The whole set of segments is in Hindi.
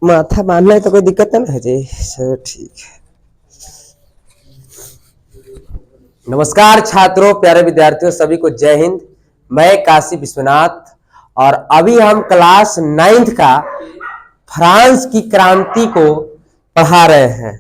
माथा बांधना है तो कोई दिक्कत नहीं है जी। चलो ठीक है। नमस्कार छात्रों, प्यारे विद्यार्थियों, सभी को जय हिंद। मैं काशी विश्वनाथ और अभी हम क्लास 9th का फ्रांस की क्रांति को पढ़ा रहे हैं।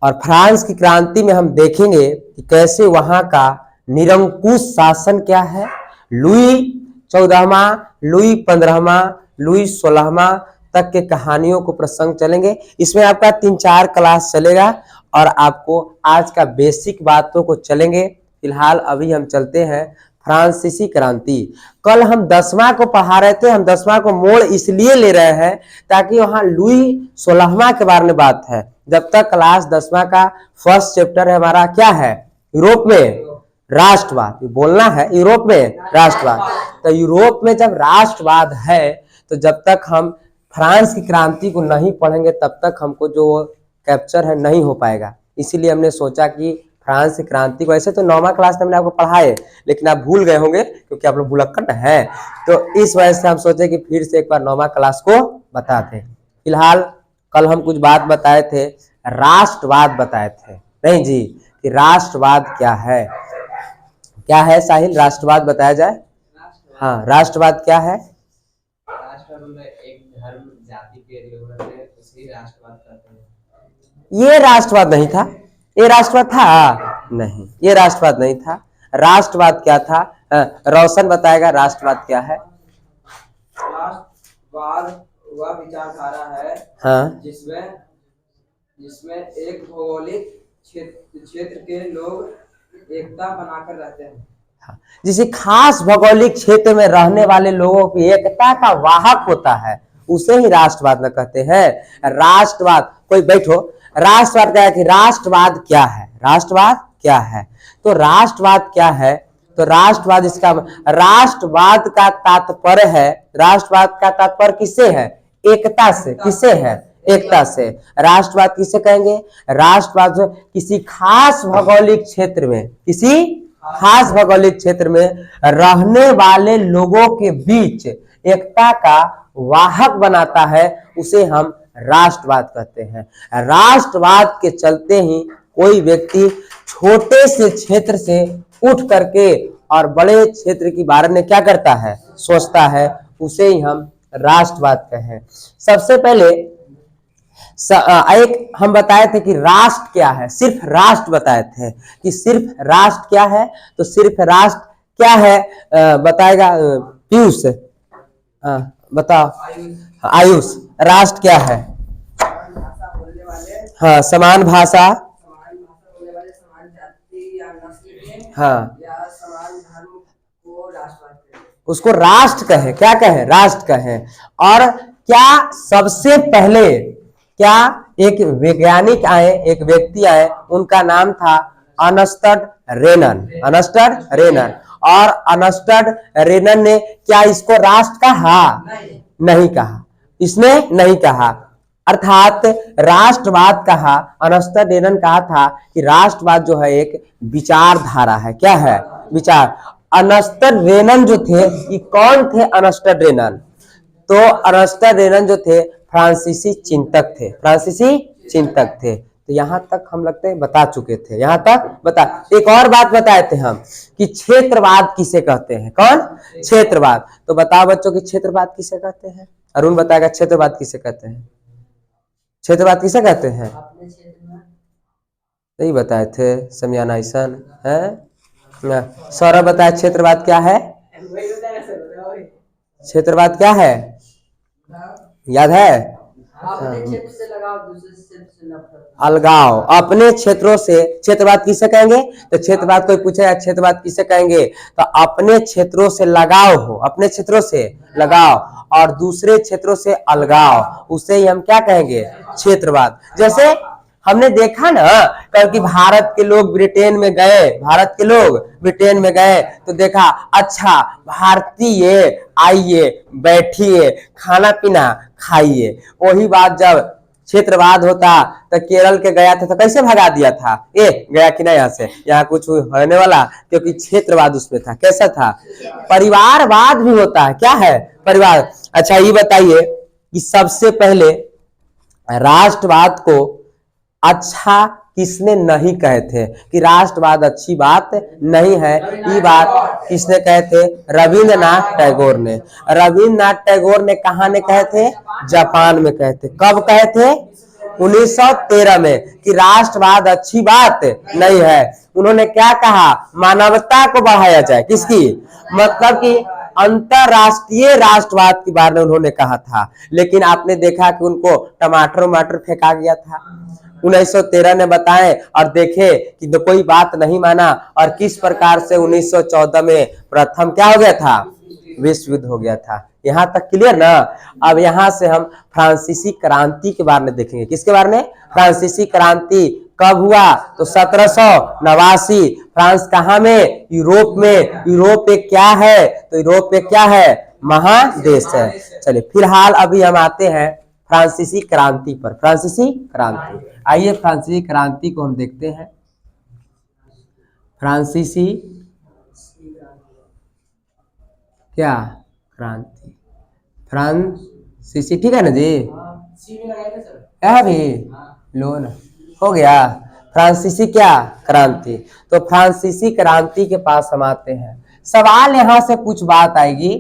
और फ्रांस की क्रांति में हम देखेंगे कि कैसे वहां का निरंकुश शासन क्या है। लुई 14वां, लुई 15वां, लुई 16वां तक के कहानियों को प्रसंग चलेंगे। इसमें आपका 3-4 क्लास चलेगा और आपको आज का बेसिक बातों को चलेंगे। फिलहाल अभी हम चलते हैं फ्रांसीसी क्रांति। कल हम 10वां को पढ़ा रहे थे। हम 10वां को मोड़ इसलिए ले रहे हैं ताकि वहां लुई 16वां के बारे में बात है। जब तक क्लास 10वां का फर्स्ट चैप्टर है हमारा क्या है, यूरोप में राष्ट्रवाद। बोलना है यूरोप में राष्ट्रवाद। तो यूरोप में जब राष्ट्रवाद है तो जब तक हम फ्रांस की क्रांति को नहीं पढ़ेंगे तब तक हमको जो कैप्चर है नहीं हो पाएगा। इसीलिए हमने सोचा कि फ्रांस की क्रांति को, ऐसे तो 9वां क्लास में हमने आपको पढ़ाए लेकिन आप भूल गए होंगे क्योंकि आप लोग भुलक्कड़ हैं। तो इस वजह से हम सोचे कि फिर से एक बार 9वां क्लास को बता दें। फिलहाल कल हम कुछ बात बताए थे, राष्ट्रवाद बताए थे नहीं जी, कि राष्ट्रवाद क्या है। क्या है साहिल, राष्ट्रवाद बताया जाए। हाँ, राष्ट्रवाद क्या है? एक धर्म जाति के राष्ट्रवाद करते हैं। ये राष्ट्रवाद नहीं था। ये राष्ट्रवाद था नहीं, ये राष्ट्रवाद नहीं था। राष्ट्रवाद क्या था? रोशन बताएगा राष्ट्रवाद क्या है। राष्ट्रवाद वह विचारधारा है, हाँ, जिसमें एक भौगोलिक क्षेत्र के लोग एकता बनाकर रहते हैं। जिसे खास भौगोलिक क्षेत्र में रहने वाले लोगों की एकता का वाहक होता है उसे ही राष्ट्रवाद में कहते हैं। राष्ट्रवाद, कोई बैठो, राष्ट्रवाद क्या है कि राष्ट्रवाद क्या है? राष्ट्रवाद क्या है? तो राष्ट्रवाद क्या है? तो राष्ट्रवाद, इसका राष्ट्रवाद का तात्पर्य है, राष्ट्रवाद का तात्पर्य किससे है? एकता से। किससे है? एकता से। राष्ट्रवाद किसे कहेंगे? राष्ट्रवाद जो किसी खास भौगोलिक क्षेत्र में, किसी खास भौगोलिक क्षेत्र में रहने वाले लोगों के बीच एकता का वाहक बनाता है, उसे हम राष्ट्रवाद कहते हैं। राष्ट्रवाद के चलते ही कोई व्यक्ति छोटे से क्षेत्र से उठ करके और बड़े क्षेत्र के बारे में क्या करता है? सोचता है। उसे ही हम राष्ट्रवाद कहें। सबसे पहले एक हम बताए थे कि राष्ट्र क्या है, सिर्फ राष्ट्र बताए थे कि सिर्फ राष्ट्र क्या है। तो सिर्फ राष्ट्र क्या है बताएगा पीयूष, बताओ। आयुष, राष्ट्र क्या है? हाँ, समान भाषा, हाँ, उसको राष्ट्र कहे। क्या कहे? राष्ट्र कहे। और क्या सबसे पहले क्या एक वैज्ञानिक आए, एक व्यक्ति आए, उनका नाम था अर्नस्ट रेनन। अर्नस्ट रेनन। और अर्नस्ट रेनन ने क्या इसको राष्ट्र कहा? नहीं कहा। इसने नहीं कहा, अर्थात राष्ट्रवाद कहा। अर्नस्ट रेनन कहा था कि राष्ट्रवाद जो है एक विचारधारा है। क्या है? विचार। अर्नस्ट रेनन जो थे, ये कौन थे अर्नस्ट रेनन? तो अर्नस्ट रेनन जो थे फ्रांसीसी चिंतक थे। फ्रांसीसी चिंतक थे। तो यहां तक हम लगते हैं बता चुके थे। यहां तक बता। एक और बात बताए थे हम कि क्षेत्रवाद किसे कहते हैं। कौन? क्षेत्रवाद। तो बताओ बच्चों कि क्षेत्रवाद किसे कहते हैं। अरुण बताएगा क्षेत्रवाद किसे कहते हैं। क्षेत्रवाद किसे कहते हैं? नहीं बताए थे समियाना ईसन है। सौरभ बताया क्षेत्रवाद क्या है। क्षेत्रवाद क्या है, याद है? अलगाव, अपने क्षेत्रों से। क्षेत्रवाद किसे कहेंगे? तो क्षेत्रवाद, कोई पूछेगा क्षेत्रवाद किसे कहेंगे, तो अपने क्षेत्रों से लगाव हो, अपने क्षेत्रों से लगाव और दूसरे क्षेत्रों से अलगाव, उसे ही हम क्या कहेंगे? क्षेत्रवाद। जैसे हमने देखा ना कल कि भारत के लोग ब्रिटेन में गए, भारत के लोग ब्रिटेन में गए तो देखा, अच्छा भारतीय आइए, बैठिए, खाना पीना खाइए। वही बात जब क्षेत्रवाद होता तो केरल के गया था तो कैसे भगा दिया था? गया कि नहीं यहाँ से, यहाँ कुछ होने वाला, क्योंकि क्षेत्रवाद उसमें था। कैसा था? परिवारवाद भी होता है। क्या है? परिवार। अच्छा ये बताइए कि सबसे पहले राष्ट्रवाद को अच्छा किसने नहीं कहे थे, कि राष्ट्रवाद अच्छी बात नहीं है, ये बात किसने कहे थे? रविंद्रनाथ टैगोर ने। रविंद्रनाथ टैगोर ने कहाँ ने कहे थे? जापान में कहे थे। कब कहे थे? 1913 में, कि राष्ट्रवाद अच्छी बात नहीं है। उन्होंने क्या कहा? मानवता को बढ़ाया जाए। किसकी? मतलब कि अंतरराष्ट्रीय राष्ट्रवाद के बारे में उन्होंने कहा था। लेकिन आपने देखा कि उनको टमाटर फेंका गया था। 1913 ने बताए और देखे कि तो कोई बात नहीं माना, और किस प्रकार से 1914 में प्रथम क्या हो गया था? विश्व युद्ध हो गया था। यहां तक क्लियर ना? अब यहां से हम फ्रांसीसी क्रांति के बारे में देखेंगे। किसके बारे में? फ्रांसीसी क्रांति कब हुआ? तो 1789। फ्रांस कहाँ में? यूरोप में। यूरोप एक क्या है? तो यूरोप एक क्या है? महादेश है। चलिए फिलहाल अभी हम आते हैं फ्रांसीसी क्रांति पर। फ्रांसीसी क्रांति, आइए फ्रांसीसी क्रांति को हम देखते हैं। फ्रांसीसी क्या क्रांति? फ्रांसीसी, ठीक है ना जी? क्या भी लो ना, हो गया। फ्रांसीसी क्या क्रांति? तो फ्रांसीसी क्रांति के पास हम आते हैं। सवाल यहां से कुछ बात आएगी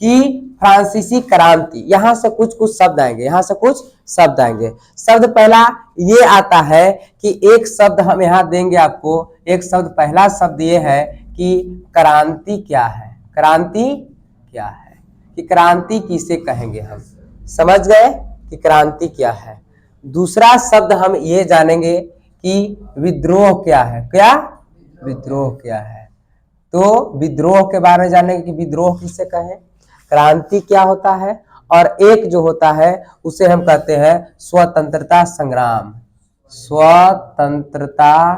कि फ्रांसीसी क्रांति, यहां से कुछ शब्द आएंगे, यहां से कुछ शब्द आएंगे। शब्द पहला ये आता है कि एक शब्द हम यहां देंगे आपको। एक शब्द, पहला शब्द ये है कि क्रांति क्या है? क्रांति क्या है? कि क्रांति किसे कहेंगे हम? समझ गए कि क्रांति क्या है। दूसरा शब्द हम ये जानेंगे कि विद्रोह क्या है। क्या? विद्रोह क्या है? तो विद्रोह के बारे में जानेंगे कि विद्रोह किसे कहें, क्रांति क्या होता है, और एक जो होता है उसे हम कहते हैं स्वतंत्रता संग्राम। स्वतंत्रता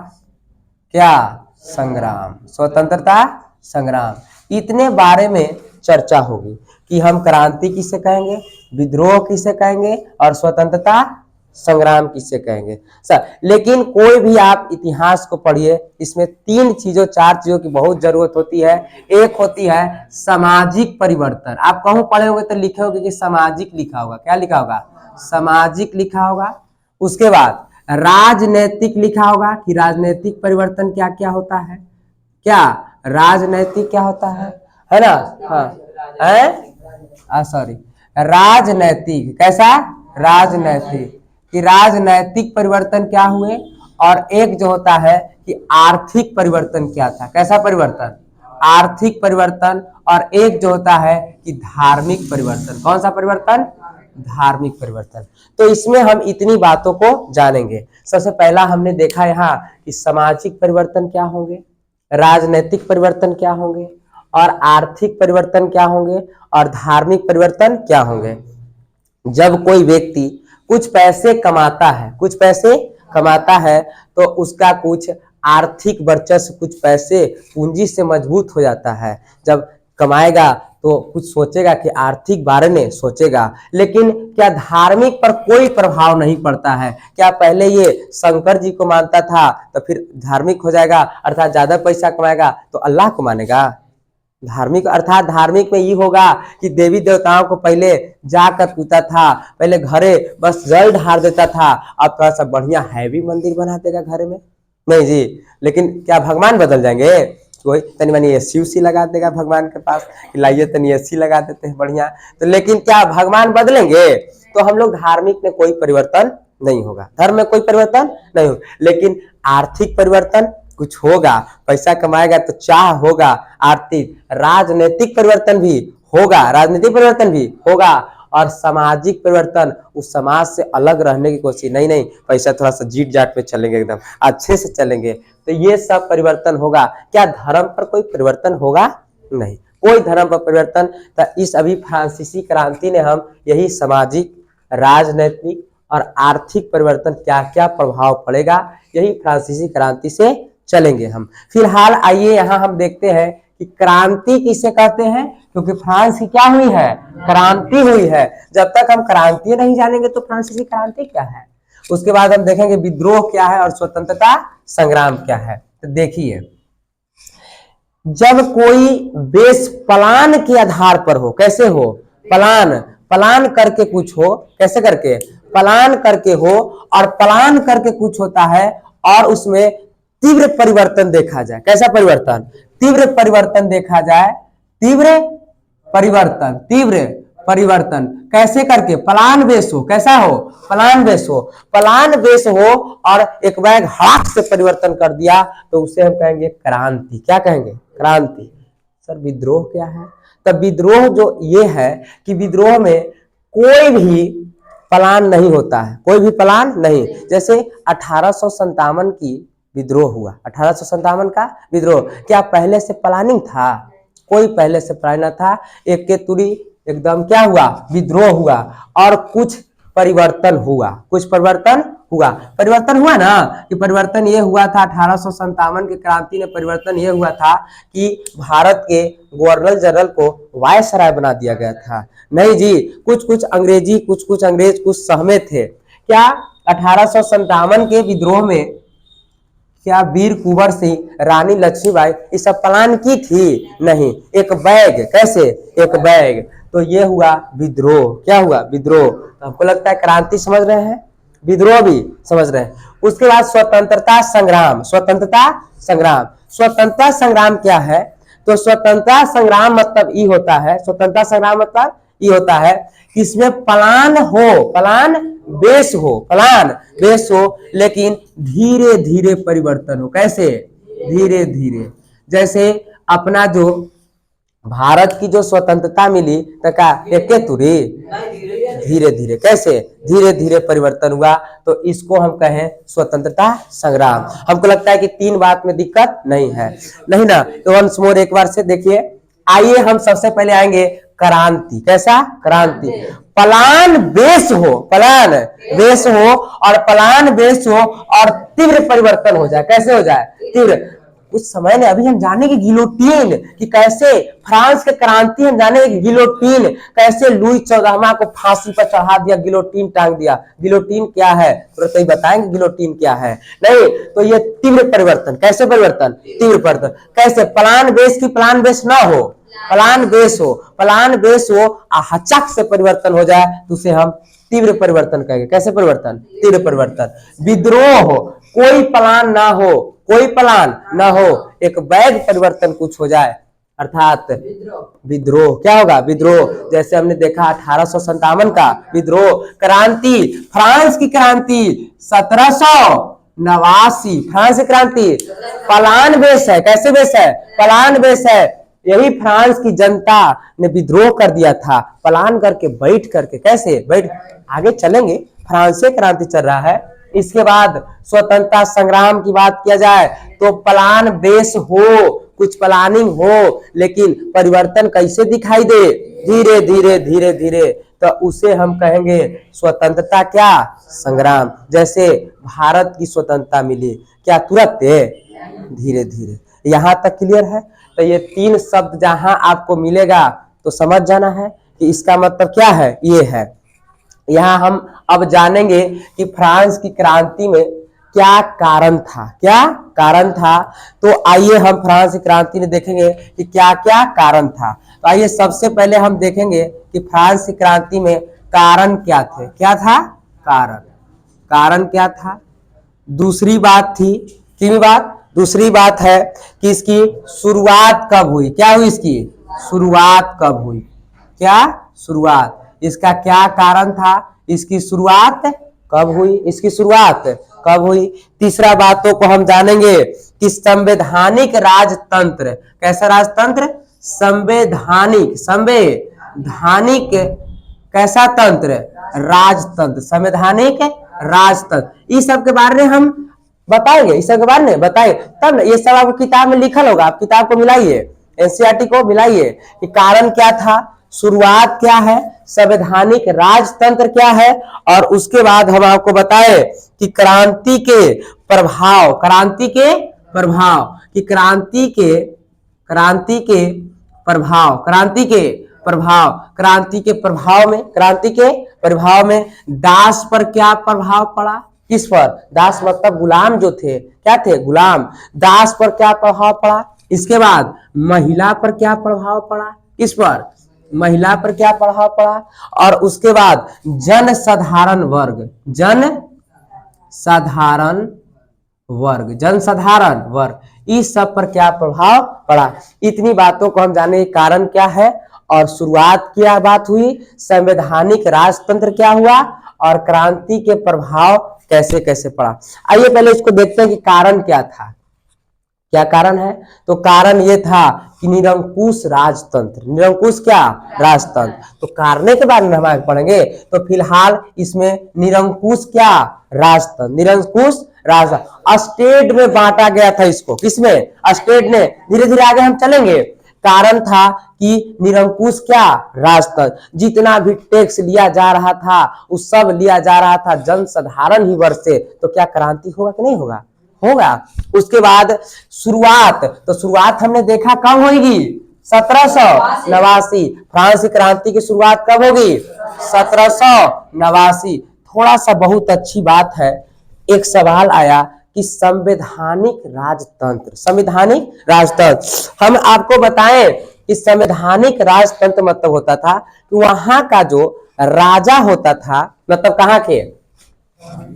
क्या? संग्राम। स्वतंत्रता संग्राम। इतने बारे में चर्चा होगी कि हम क्रांति किसे कहेंगे, विद्रोह किसे कहेंगे, और स्वतंत्रता संग्राम किसे कहेंगे। सर लेकिन कोई भी आप इतिहास को पढ़िए, इसमें तीन चीजों, चार चीजों की बहुत जरूरत होती है। एक होती है सामाजिक परिवर्तन। आप कहूं पढ़े होंगे तो लिखे होंगे कि सामाजिक लिखा होगा। क्या लिखा होगा? सामाजिक लिखा होगा। उसके बाद राजनैतिक लिखा होगा कि राजनैतिक परिवर्तन क्या क्या होता है। क्या राजनैतिक क्या होता है ना? हाँ सॉरी, राजनैतिक। कैसा? राजनैतिक, कि राजनैतिक परिवर्तन क्या हुए। और एक जो होता है कि आर्थिक परिवर्तन क्या था। कैसा परिवर्तन? आर्थिक परिवर्तन। और एक जो होता है कि धार्मिक परिवर्तन। कौन सा परिवर्तन? धार्मिक परिवर्तन। तो इसमें हम इतनी बातों को जानेंगे। सबसे पहला हमने देखा यहाँ कि सामाजिक परिवर्तन क्या होंगे, राजनैतिक परिवर्तन क्या होंगे, और आर्थिक परिवर्तन क्या होंगे, और धार्मिक परिवर्तन क्या होंगे। जब कोई व्यक्ति कुछ पैसे कमाता है, कुछ पैसे कमाता है, तो उसका कुछ आर्थिक वर्चस्व, कुछ पैसे पूंजी से मजबूत हो जाता है। जब कमाएगा तो कुछ सोचेगा कि आर्थिक बारे में सोचेगा। लेकिन क्या धार्मिक पर कोई प्रभाव नहीं पड़ता है? क्या पहले ये शंकर जी को मानता था तो फिर धार्मिक हो जाएगा, अर्थात ज्यादा पैसा कमाएगा तो अल्लाह को मानेगा? धार्मिक अर्थात धार्मिक में ये होगा कि देवी देवताओं को पहले जाकर पूछता था, पहले घरे बस जल ढार देता था, अब थोड़ा सा बढ़िया हैवी मंदिर बना देगा घर में। नहीं जी, लेकिन क्या भगवान बदल जाएंगे? कोई तनी मनी एसी उसी लगा देगा भगवान के पास, लाइए तनी एसी लगा देते हैं बढ़िया। तो लेकिन क्या भगवान बदलेंगे? तो हम लोग धार्मिक में कोई परिवर्तन नहीं होगा, धर्म में कोई परिवर्तन नहीं होगा। लेकिन आर्थिक परिवर्तन कुछ होगा, पैसा कमाएगा तो चाह होगा आर्थिक। राजनीतिक परिवर्तन भी होगा, राजनीतिक परिवर्तन भी होगा। और सामाजिक परिवर्तन, उस समाज से अलग रहने की कोशिश। नहीं नहीं, पैसा थोड़ा सा जीट जाट पे चलेंगे, एकदम अच्छे से चलेंगे, तो ये सब परिवर्तन होगा। क्या धर्म पर कोई परिवर्तन होगा? नहीं, कोई धर्म पर परिवर्तन। तो इस अभी फ्रांसीसी क्रांति ने हम यही सामाजिक, राजनैतिक और आर्थिक परिवर्तन क्या क्या प्रभाव पड़ेगा, यही फ्रांसीसी क्रांति से चलेंगे हम। फिलहाल आइए यहाँ हम देखते हैं कि क्रांति किसे कहते हैं, क्योंकि फ्रांस की क्या हुई है? क्रांति हुई है। जब तक हम क्रांति नहीं जानेंगे तो फ्रांसीसी क्रांति क्या है। उसके बाद हम देखेंगे विद्रोह क्या है और स्वतंत्रता संग्राम क्या है। तो देखिए, जब कोई देश प्लान के आधार पर हो, कैसे हो? प्लान, प्लान करके कुछ हो, कैसे करके, प्लान करके हो, और प्लान करके कुछ होता है और उसमें तीव्र परिवर्तन देखा जाए। कैसा परिवर्तन, तीव्र परिवर्तन देखा जाए, तीव्र परिवर्तन, तीव्र परिवर्तन कैसे करके, प्लान बेस हो, कैसा हो, प्लान बेस हो, प्लान बेस हो और एक बैग हाथ से परिवर्तन कर दिया तो उसे हम कहेंगे क्रांति। क्या कहेंगे, क्रांति। सर विद्रोह क्या है, तब विद्रोह जो ये है कि विद्रोह में कोई भी प्लान नहीं होता है, कोई भी प्लान नहीं। जैसे 1857 की विद्रोह हुआ, 1857 का विद्रोह, क्या पहले से प्लानिंग था, कोई पहले से प्लान न था, एक के तुरी एकदम क्या हुआ, विद्रोह हुआ और कुछ परिवर्तन हुआ, कुछ परिवर्तन हुआ, परिवर्तन हुआ ना, कि परिवर्तन ये हुआ था 1857 की क्रांति में, परिवर्तन ये हुआ था कि भारत के गवर्नर जनरल को वायसराय बना दिया गया था। नहीं जी, कुछ कुछ अंग्रेजी, कुछ कुछ अंग्रेज कुछ सहमे थे। क्या 1857 के विद्रोह में क्या वीर कुंवर सिंह, रानी लक्ष्मीबाई ये सब प्लान की थी? नहीं, एक बैग, कैसे, एक बैग। तो ये हुआ विद्रोह, क्या हुआ, विद्रोह। तो हमको लगता है क्रांति समझ रहे हैं, विद्रोह भी समझ रहे हैं। उसके बाद स्वतंत्रता संग्राम, स्वतंत्रता संग्राम, स्वतंत्रता संग्राम क्या है, तो स्वतंत्रता संग्राम मतलब ये होता है, स्वतंत्रता संग्राम मतलब ये होता है कि इसमें प्लान हो, प्लान बेस हो, प्लान बेस हो, लेकिन धीरे धीरे परिवर्तन हो। कैसे, धीरे धीरे। जैसे अपना जो भारत की जो स्वतंत्रता मिली तो क्या एक तुरी, धीरे धीरे, कैसे, धीरे धीरे परिवर्तन हुआ, तो इसको हम कहें स्वतंत्रता संग्राम। हमको लगता है कि तीन बात में दिक्कत नहीं है, नहीं ना। तो वंस मोर एक बार से देखिए, आइए हम सबसे पहले आएंगे क्रांति। कैसा, क्रांति। प्लान बेस हो, प्लान बेस हो, और प्लान बेस हो और तीव्र परिवर्तन हो जाए। कैसे हो जाए, तीव्र। कुछ समय ने अभी हम जानेंगे गिलोटीन, कि कैसे फ्रांस के क्रांति हम जानेंगे, गिलोटीन कैसे लुई 14वां को फांसी पर चढ़ा दिया, गिलोटीन टांग दिया। गिलोटीन क्या है तो बताएंगे, गिलोटीन क्या है। नहीं तो ये तीव्र परिवर्तन, कैसे परिवर्तन, तीव्र परिवर्तन। कैसे, प्लान बेस की प्लान बेस ना हो, प्लान बेस हो, प्लान बेस हो, हचक से परिवर्तन हो जाए तो उसे हम तीव्र परिवर्तन कहेंगे। कैसे परिवर्तन, तीव्र परिवर्तन। विद्रोह हो, कोई प्लान ना हो, कोई प्लान ना हो, एक बैग परिवर्तन कुछ हो जाए, अर्थात विद्रोह। क्या होगा, विद्रोह। जैसे हमने देखा 1857 का विद्रोह। क्रांति, फ्रांस की क्रांति 1789, फ्रांस की क्रांति प्लान बेस है। कैसे बेस है, प्लान बेस है। यही फ्रांस की जनता ने विद्रोह कर दिया था, प्लान करके बैठ करके। कैसे बैठ, आगे चलेंगे, फ्रांस से क्रांति चल रहा है। इसके बाद स्वतंत्रता संग्राम की बात किया जाए तो प्लान बेस हो, कुछ प्लानिंग हो, लेकिन परिवर्तन कैसे दिखाई दे, धीरे धीरे धीरे धीरे, तो उसे हम कहेंगे स्वतंत्रता क्या, संग्राम। जैसे भारत की स्वतंत्रता मिली, क्या तुरंत, धीरे धीरे। यहां तक क्लियर है। तो ये तीन शब्द जहां आपको मिलेगा तो समझ जाना है कि इसका मतलब क्या है, ये है। यहाँ हम अब जानेंगे कि फ्रांस की क्रांति में क्या कारण था, क्या कारण था। तो आइए हम फ्रांस की क्रांति में देखेंगे कि क्या क्या कारण था। तो आइए सबसे पहले हम देखेंगे कि फ्रांस की क्रांति में कारण क्या थे, क्या था कारण, कारण क्या था। दूसरी बात थी, तीन बात, दूसरी बात है कि इसकी शुरुआत कब हुई, क्या हुई, इसकी शुरुआत कब हुई, क्या शुरुआत, इसका क्या कारण था, इसकी शुरुआत कब हुई, इसकी शुरुआत कब हुई। तीसरा बातों को हम जानेंगे कि संवैधानिक राजतंत्र, कैसा राजतंत्र, संवैधानिक, संवैधानिक कैसा तंत्र, राजतंत्र, संवैधानिक राजतंत्र। इस सब के बारे में हम बताएंगे, इस सब के बारे में बताएंगे, तब ये सब आपको किताब में लिखल होगा, आप किताब को मिलाइए, एनसीईआरटी को मिलाइए कि कारण क्या था, शुरुआत क्या है, संवैधानिक राजतंत्र क्या है, और उसके बाद हम आपको बताएं कि क्रांति के प्रभाव, क्रांति के प्रभाव, कि क्रांति के प्रभाव, क्रांति के प्रभाव, क्रांति के प्रभाव में, क्रांति के प्रभाव में दास पर क्या प्रभाव पड़ा, किस पर, दास मतलब गुलाम जो थे, क्या थे, गुलाम, दास पर क्या प्रभाव पड़ा। इसके बाद महिला पर क्या प्रभाव पड़ा, किस पर, महिला पर क्या प्रभाव पड़ा, और उसके बाद जन साधारण वर्ग, जन साधारण वर्ग, जन साधारण वर्ग, इस सब पर क्या प्रभाव पड़ा। इतनी बातों को हम जाने के कारण क्या है, और शुरुआत क्या बात हुई, संवैधानिक राजतंत्र क्या हुआ, और क्रांति के प्रभाव कैसे कैसे पड़ा। आइए पहले इसको देखते हैं कि कारण क्या था, क्या कारण है। तो कारण ये था कि निरंकुश राजतंत्र, निरंकुश क्या राजतंत्र। तो कारण के बारे में हम आगे पढ़ेंगे। तो फिलहाल इसमें निरंकुश क्या राजतंत्र, निरंकुश राजतंत्र स्टेट में बांटा गया था इसको, किसमें, स्टेट ने। धीरे धीरे आगे हम चलेंगे। कारण था कि निरंकुश क्या राजतंत्र, जितना भी टैक्स लिया जा रहा था उस सब लिया जा रहा था जनसाधारण ही वर्ग से। तो क्या क्रांति होगा कि नहीं होगा, होगा। उसके बाद शुरुआत, तो शुरुआत हमने देखा कब होगी, 1789। फ्रांस की क्रांति की शुरुआत कब होगी, 1789। थोड़ा सा बहुत अच्छी बात है, एक सवाल आया कि संवैधानिक राजतंत्र, संवैधानिक राजतंत्र, हम आपको बताएं कि संवैधानिक राजतंत्र मतलब होता था कि वहां का जो राजा होता था, मतलब कहां के,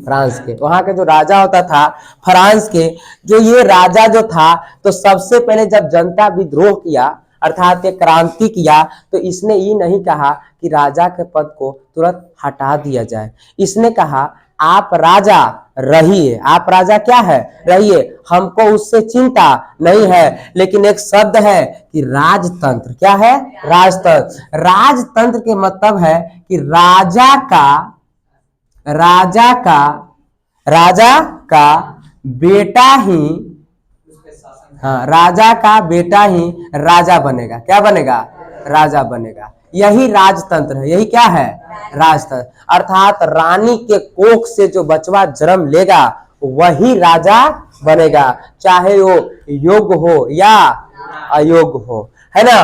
फ्रांस के, वहां के जो राजा होता था फ्रांस के, जो ये राजा जो था, तो सबसे पहले जब जनता विद्रोह किया अर्थात ये क्रांति किया, तो इसने ये नहीं कहा कि राजा के पद को तुरंत हटा दिया जाए। इसने कहा आप राजा रहिए, आप राजा क्या है, रहिए, हमको उससे चिंता नहीं है, लेकिन एक शब्द है कि राजतंत्र, क्या है, राजतंत्र। राजतंत्र के मतलब है कि राजा का बेटा ही, हाँ, राजा का बेटा ही राजा बनेगा, क्या बनेगा, राजा बनेगा। यही राजतंत्र है, यही क्या है, राजतंत्र। अर्थात रानी के कोख से जो बचवा जन्म लेगा वही राजा बनेगा, चाहे वो योग्य हो या अयोग्य हो, है ना।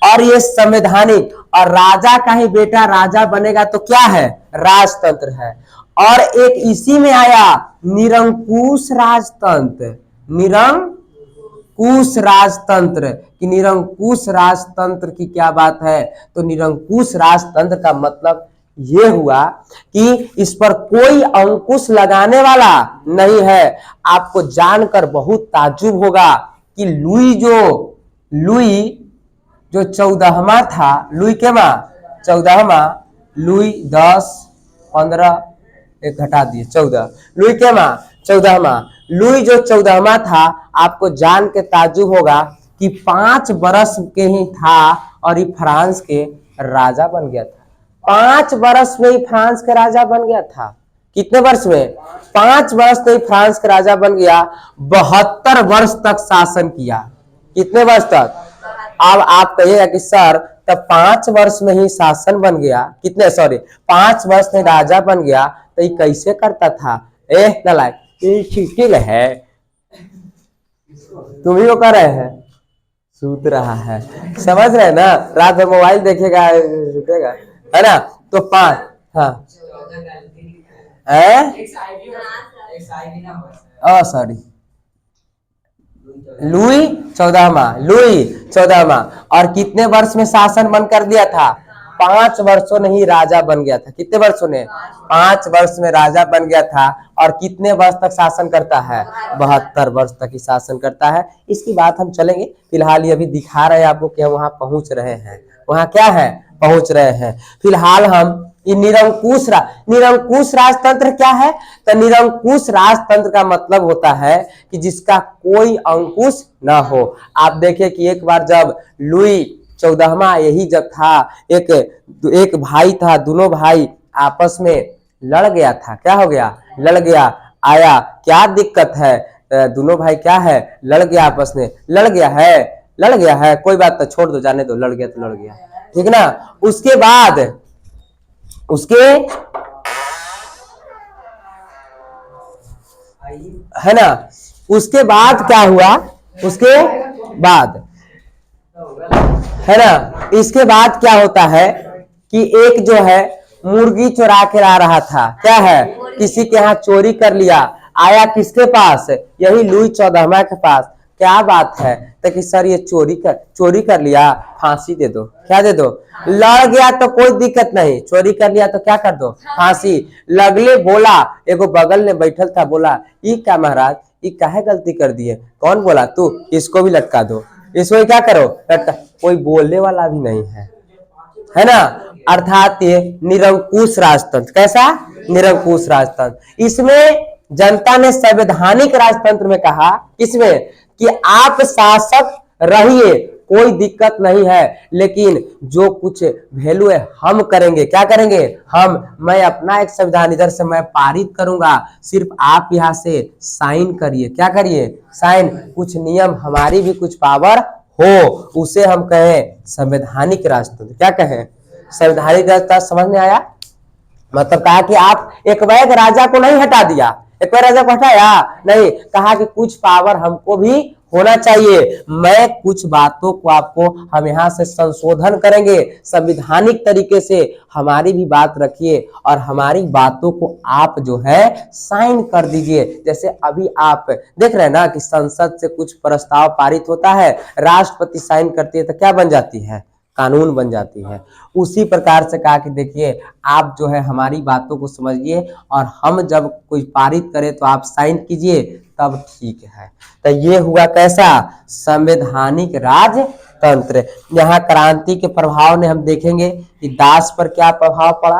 और ये संवैधानिक, और राजा का ही बेटा राजा बनेगा तो क्या है, राजतंत्र है। और एक इसी में आया निरंकुश राजतंत्र, निरंकुश राजतंत्र, कि निरंकुश राजतंत्र की क्या बात है। तो निरंकुश राजतंत्र का मतलब ये हुआ कि इस पर कोई अंकुश लगाने वाला नहीं है। आपको जानकर बहुत ताज्जुब होगा कि लुई जो 14वां था, लुई के माँ 14वां, लुई 10, 15, एक घटा दिए 14, लुई के माँ 14वां, लुई जो 14वां था, आपको जान के ताज्जुब होगा कि 5 बरस के ही था और ये फ्रांस के राजा बन गया था। 5 बरस में ही फ्रांस के राजा बन गया था। कितने वर्ष में, 5 वर्ष में ही फ्रांस का राजा बन गया। 72 वर्ष तक शासन किया। कितने वर्ष तक, अब आप कहिएगा कि सर तब 5 वर्ष में ही शासन बन गया, कितने, सॉरी 5 वर्ष में राजा बन गया, तो ये कैसे करता था। नलायक, ये ठीक है, तुम ही वो कर रहे हैं, सूत रहा है, समझ रहे हैं ना, रात में मोबाइल देखेगा सुतेगा, है ना। तो 5, हाँ, सॉरी, लुई 14वां, और कितने वर्ष में शासन बंद कर दिया था, 5 वर्षों में ही राजा बन गया था। कितने वर्षों ने, 5 वर्ष में राजा बन गया था। और कितने वर्ष तक शासन करता है, 72 वर्ष तक ही शासन करता है। इसकी बात हम चलेंगे, फिलहाल ये अभी दिखा रहे हैं आपको कि हम वहां पहुंच रहे हैं, वहां क्या है, पहुंच रहे हैं। फिलहाल हम निरंकुश राजतंत्र क्या है। तो निरंकुश राजतंत्र का मतलब होता है कि जिसका कोई अंकुश ना हो। आप देखें कि एक बार जब लुई 14वां यही जब था, एक भाई था, दोनों भाई आपस में लड़ गया था। क्या हो गया, लड़ गया, आया क्या दिक्कत है, दोनों भाई क्या है, लड़ गया, आपस में लड़ गया है, कोई बात तो छोड़ दो, जाने दो, लड़ गया तो लड़ गया, ठीक ना। उसके बाद है ना, उसके बाद क्या हुआ, उसके बाद है ना, इसके बाद क्या होता है कि एक जो है मुर्गी चुरा के ला रहा था, क्या है, किसी के यहाँ चोरी कर लिया, आया किसके पास, यही लुई 14वां के पास। क्या बात है? तो कि सर ये चोरी कर लिया, फांसी दे दो। क्या दे दो? लड़ गया तो कोई दिक्कत नहीं, चोरी कर लिया तो क्या कर दो? फांसी। लगले बोला, एगो बगल में बैठल था, बोला ई क्या महाराज, ये काहे गलती कर दिए? कौन बोला? तू, इसको भी लटका दो, इसको क्या करो, लटका। कोई बोलने वाला भी नहीं है ना। अर्थात ये निरंकुश राजतंत्र। कैसा? निरंकुश राजतंत्र। इसमें जनता ने संवैधानिक राजतंत्र में कहा, इसमें कि आप शासक रहिए, कोई दिक्कत नहीं है, लेकिन जो कुछ वैल्यू है हम करेंगे। क्या करेंगे? मैं अपना एक संविधान इधर से मैं पारित करूंगा, सिर्फ आप यहां से साइन करिए। क्या करिए? साइन। कुछ नियम, हमारी भी कुछ पावर हो, उसे हम कहें संवैधानिक राजतंत्र। क्या कहें? संवैधानिक राजतंत्र। समझ में आया? मतलब कहा कि आप एक वैध राजा को नहीं हटा दिया, एक वैध राजा को हटाया नहीं, कहा कि कुछ पावर हमको भी होना चाहिए। मैं कुछ बातों को आपको, हम यहाँ से संशोधन करेंगे संविधानिक तरीके से, हमारी भी बात रखिए और हमारी बातों को आप जो है साइन कर दीजिए। जैसे अभी आप देख रहे हैं ना कि संसद से कुछ प्रस्ताव पारित होता है, राष्ट्रपति साइन करती है तो क्या बन जाती है? कानून बन जाती है। उसी प्रकार से कहा कि देखिए आप जो है हमारी बातों को समझिए और हम जब कोई पारित करें तो आप साइन कीजिए, तब ठीक है। तो ये हुआ कैसा? संवैधानिक राजतंत्र। यहाँ क्रांति के प्रभाव ने हम देखेंगे कि दास पर क्या प्रभाव पड़ा,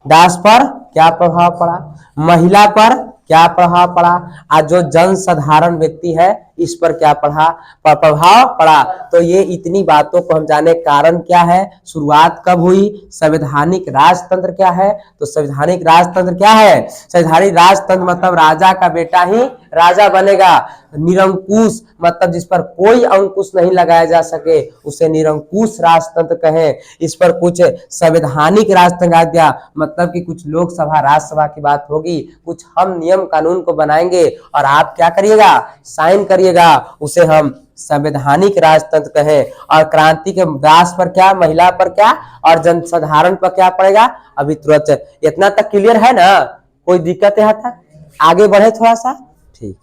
दास पर क्या प्रभाव पड़ा, महिला पर क्या प्रभाव पड़ा, आज जो जन साधारण व्यक्ति है इस पर क्या प्रभाव पड़ा। तो ये इतनी बातों को हम जाने, कारण क्या है, शुरुआत कब हुई, संवैधानिक राजतंत्र क्या है। तो संवैधानिक राजतंत्र क्या है? संवैधानिक राजतंत्र मतलब राजा का बेटा ही राजा बनेगा। निरंकुश मतलब जिस पर कोई अंकुश नहीं लगाया जा सके, उसे निरंकुश राजतंत्र कहें। इस पर कुछ संवैधानिक राजतंत्र आ गया, मतलब कि कुछ लोकसभा राज्यसभा की बात होगी, कुछ हम नियम कानून को बनाएंगे और आप क्या करिएगा? साइन करिएगा, उसे हम संवैधानिक राजतंत्र कहें। और क्रांति के दास पर क्या, महिला पर क्या और जनसाधारण पर क्या पड़ेगा? अभी तुरंत इतना तक क्लियर है ना? कोई दिक्कत यहाँ तक? आगे बढ़े थोड़ा सा, ठीक।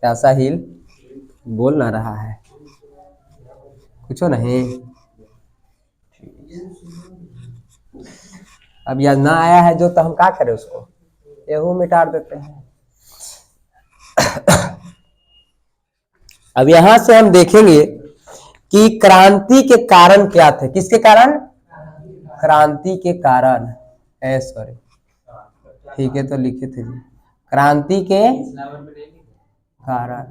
ऐसा हिल बोल ना रहा है, कुछ नहीं। अब याद ना आया है जो, तो हम क्या करें उसको, एहू मिटा देते हैं। अब यहां से हम देखेंगे कि क्रांति के कारण क्या थे। किसके कारण? क्रांति के कारण। सॉरी, ठीक है तो लिखे थे जी, क्रांति के कारण।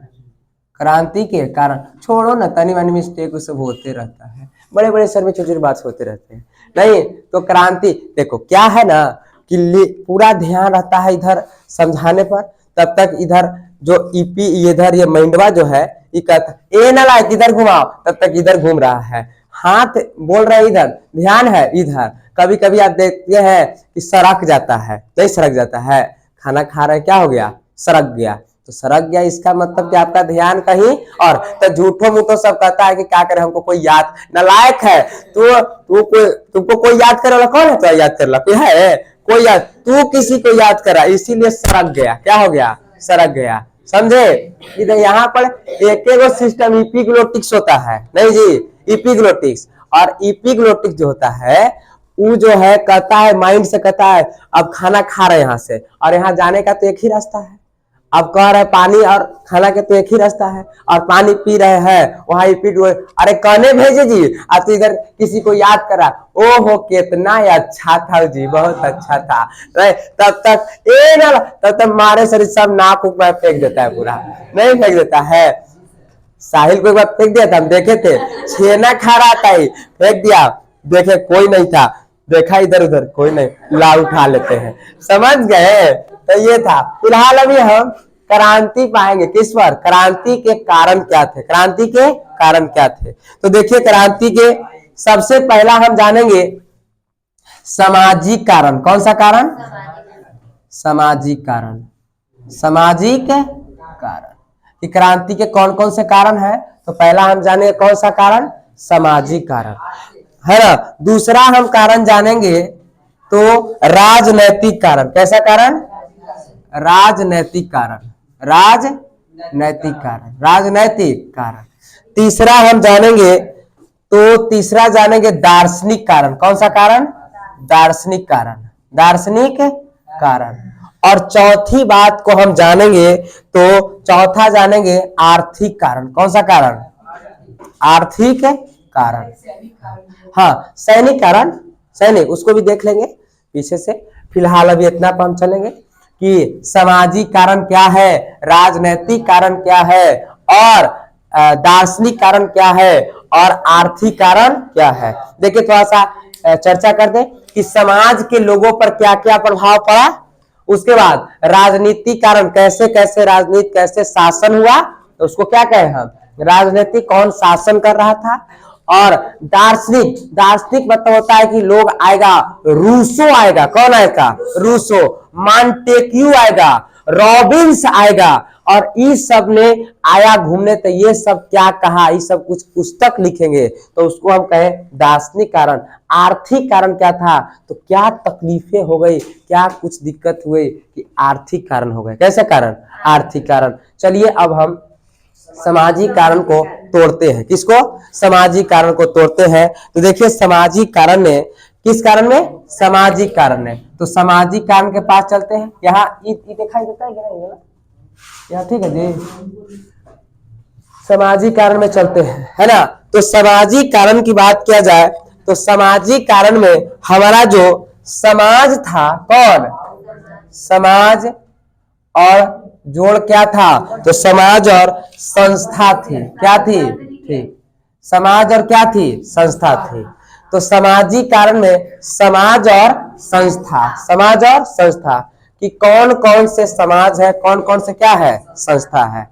क्रांति के कारण छोड़ो ना, तनी मनी मिस्टेक उससे होते रहता है, बड़े बड़े सर में छोटी छोटी बात होते रहते हैं। नहीं तो क्रांति देखो क्या है ना कि पूरा ध्यान रहता है इधर समझाने पर, तब तक इधर जो ईपी इधर ये माइंडवा जो है ये कहता ए ना लायक इधर घुमाओ, तब तक इधर घूम रहा है, हाथ बोल रहा है इधर, ध्यान है इधर। कभी कभी आप देखते हैं कि सड़क जाता है, नहीं सड़क जाता है, खाना खा रहे क्या हो गया? सड़क गया। तो सड़क गया इसका मतलब कि आपका ध्यान कहीं और। तो झूठो मूठो सब कहता है कि क्या करे, हमको कोई याद नालायक है तो तुमको कोई याद करे वाला कौन है? तो याद कर ला कोई है? कोई याद, तू किसी को याद करा, इसीलिए सड़क गया। क्या हो गया? सड़क गया। समझे? इधर यहाँ पर एक सिस्टम इपिग्लोटिक्स होता है, नहीं जी, इपिग्लोटिक्स। और इपिग्लोटिक्स जो होता है वो जो है कहता है, माइंड से कहता है अब खाना खा रहे यहाँ से और यहाँ जाने का तो एक ही रास्ता है, अब कह रहे पानी और खाना के तो एक ही रास्ता है, और पानी पी रहे हैं वहां अरे कहने भेजे जी, आप तो इधर किसी को याद करा, ओहो कितना अच्छा था जी, बहुत अच्छा था। तब तक मारे शरीर सब नाक उक में फेंक देता है, पूरा नहीं फेंक देता है। साहिल को एक बार फेंक दिया था, हम देखे थे, छेना खा रहा था ही, फेंक दिया, देखे कोई नहीं था, देखा इधर उधर कोई नहीं, ला उठा लेते हैं। समझ गए? तो ये था। फिलहाल अभी हम क्रांति पाएंगे, किस पर? क्रांति के कारण क्या थे, क्रांति के कारण क्या थे। तो देखिए क्रांति के सबसे पहला हम जानेंगे सामाजिक कारण। कौन सा कारण? सामाजिक कारण। सामाजिक कारण कि क्रांति के कौन कौन से कारण है। तो पहला हम जानेंगे कौन सा कारण? सामाजिक कारण, है ना। दूसरा हम कारण जानेंगे तो राजनैतिक कारण। कैसा कारण? राजनैतिक कारण, राजनैतिक कारण, राजनैतिक कारण। तीसरा हम जानेंगे तो तीसरा जानेंगे दार्शनिक कारण। कौन सा कारण? दार्शनिक कारण, दार्शनिक कारण। और चौथी बात को हम जानेंगे तो चौथा जानेंगे आर्थिक कारण। कौन सा कारण? आर्थिक कारण। हाँ, सैनिक कारण, सैनिक उसको भी देख लेंगे पीछे से। फिलहाल अभी इतना पर हम चलेंगे कि सामाजिक कारण क्या है, राजनैतिक कारण क्या है, और दार्शनिक कारण क्या है, और आर्थिक कारण क्या है। देखिए थोड़ा सा चर्चा कर दें कि समाज के लोगों पर क्या क्या प्रभाव पड़ा। उसके बाद राजनीतिक कारण, कैसे कैसे राजनीति, कैसे शासन हुआ, तो उसको क्या कहें हम? राजनीतिक, कौन शासन कर रहा था। और दार्शनिक, दार्शनिक मतलब होता है कि लोग आएगा, रूसो आएगा। कौन आएगा? रूसो। मॉन्टेक्यू आएगा, रॉबिन्स आएगा, और इस सब ने आया घूमने, तो ये सब क्या कहा, ये सब कुछ पुस्तक लिखेंगे, तो उसको हम कहें दार्शनिक कारण। आर्थिक कारण क्या था, तो क्या तकलीफें हो गई, क्या कुछ दिक्कत हुई कि आर्थिक कारण हो गए। कैसे कारण? आर्थिक कारण। चलिए अब हम सामाजिक कारण को तोड़ते हैं। किसको? सामाजिक कारण को तोड़ते हैं। तो देखिए सामाजिक कारण में, किस कारण में? सामाजिक कारण में। तो सामाजिक कारण के पास चलते हैं। यहाँ दिखाई देता है क्या? यहाँ ठीक है जी। सामाजिक कारण में चलते हैं, है ना। तो सामाजिक कारण की बात किया जाए तो सामाजिक कारण में हमारा जो समाज था, कौन? समाज और जोड़ क्या था, तो समाज और संस्था थी। क्या थी? थी। समाज और क्या थी? संस्था थी। तो सामाजिक कारण में समाज और संस्था, समाज और संस्था कि कौन कौन से समाज है, कौन कौन से क्या है, संस्था है।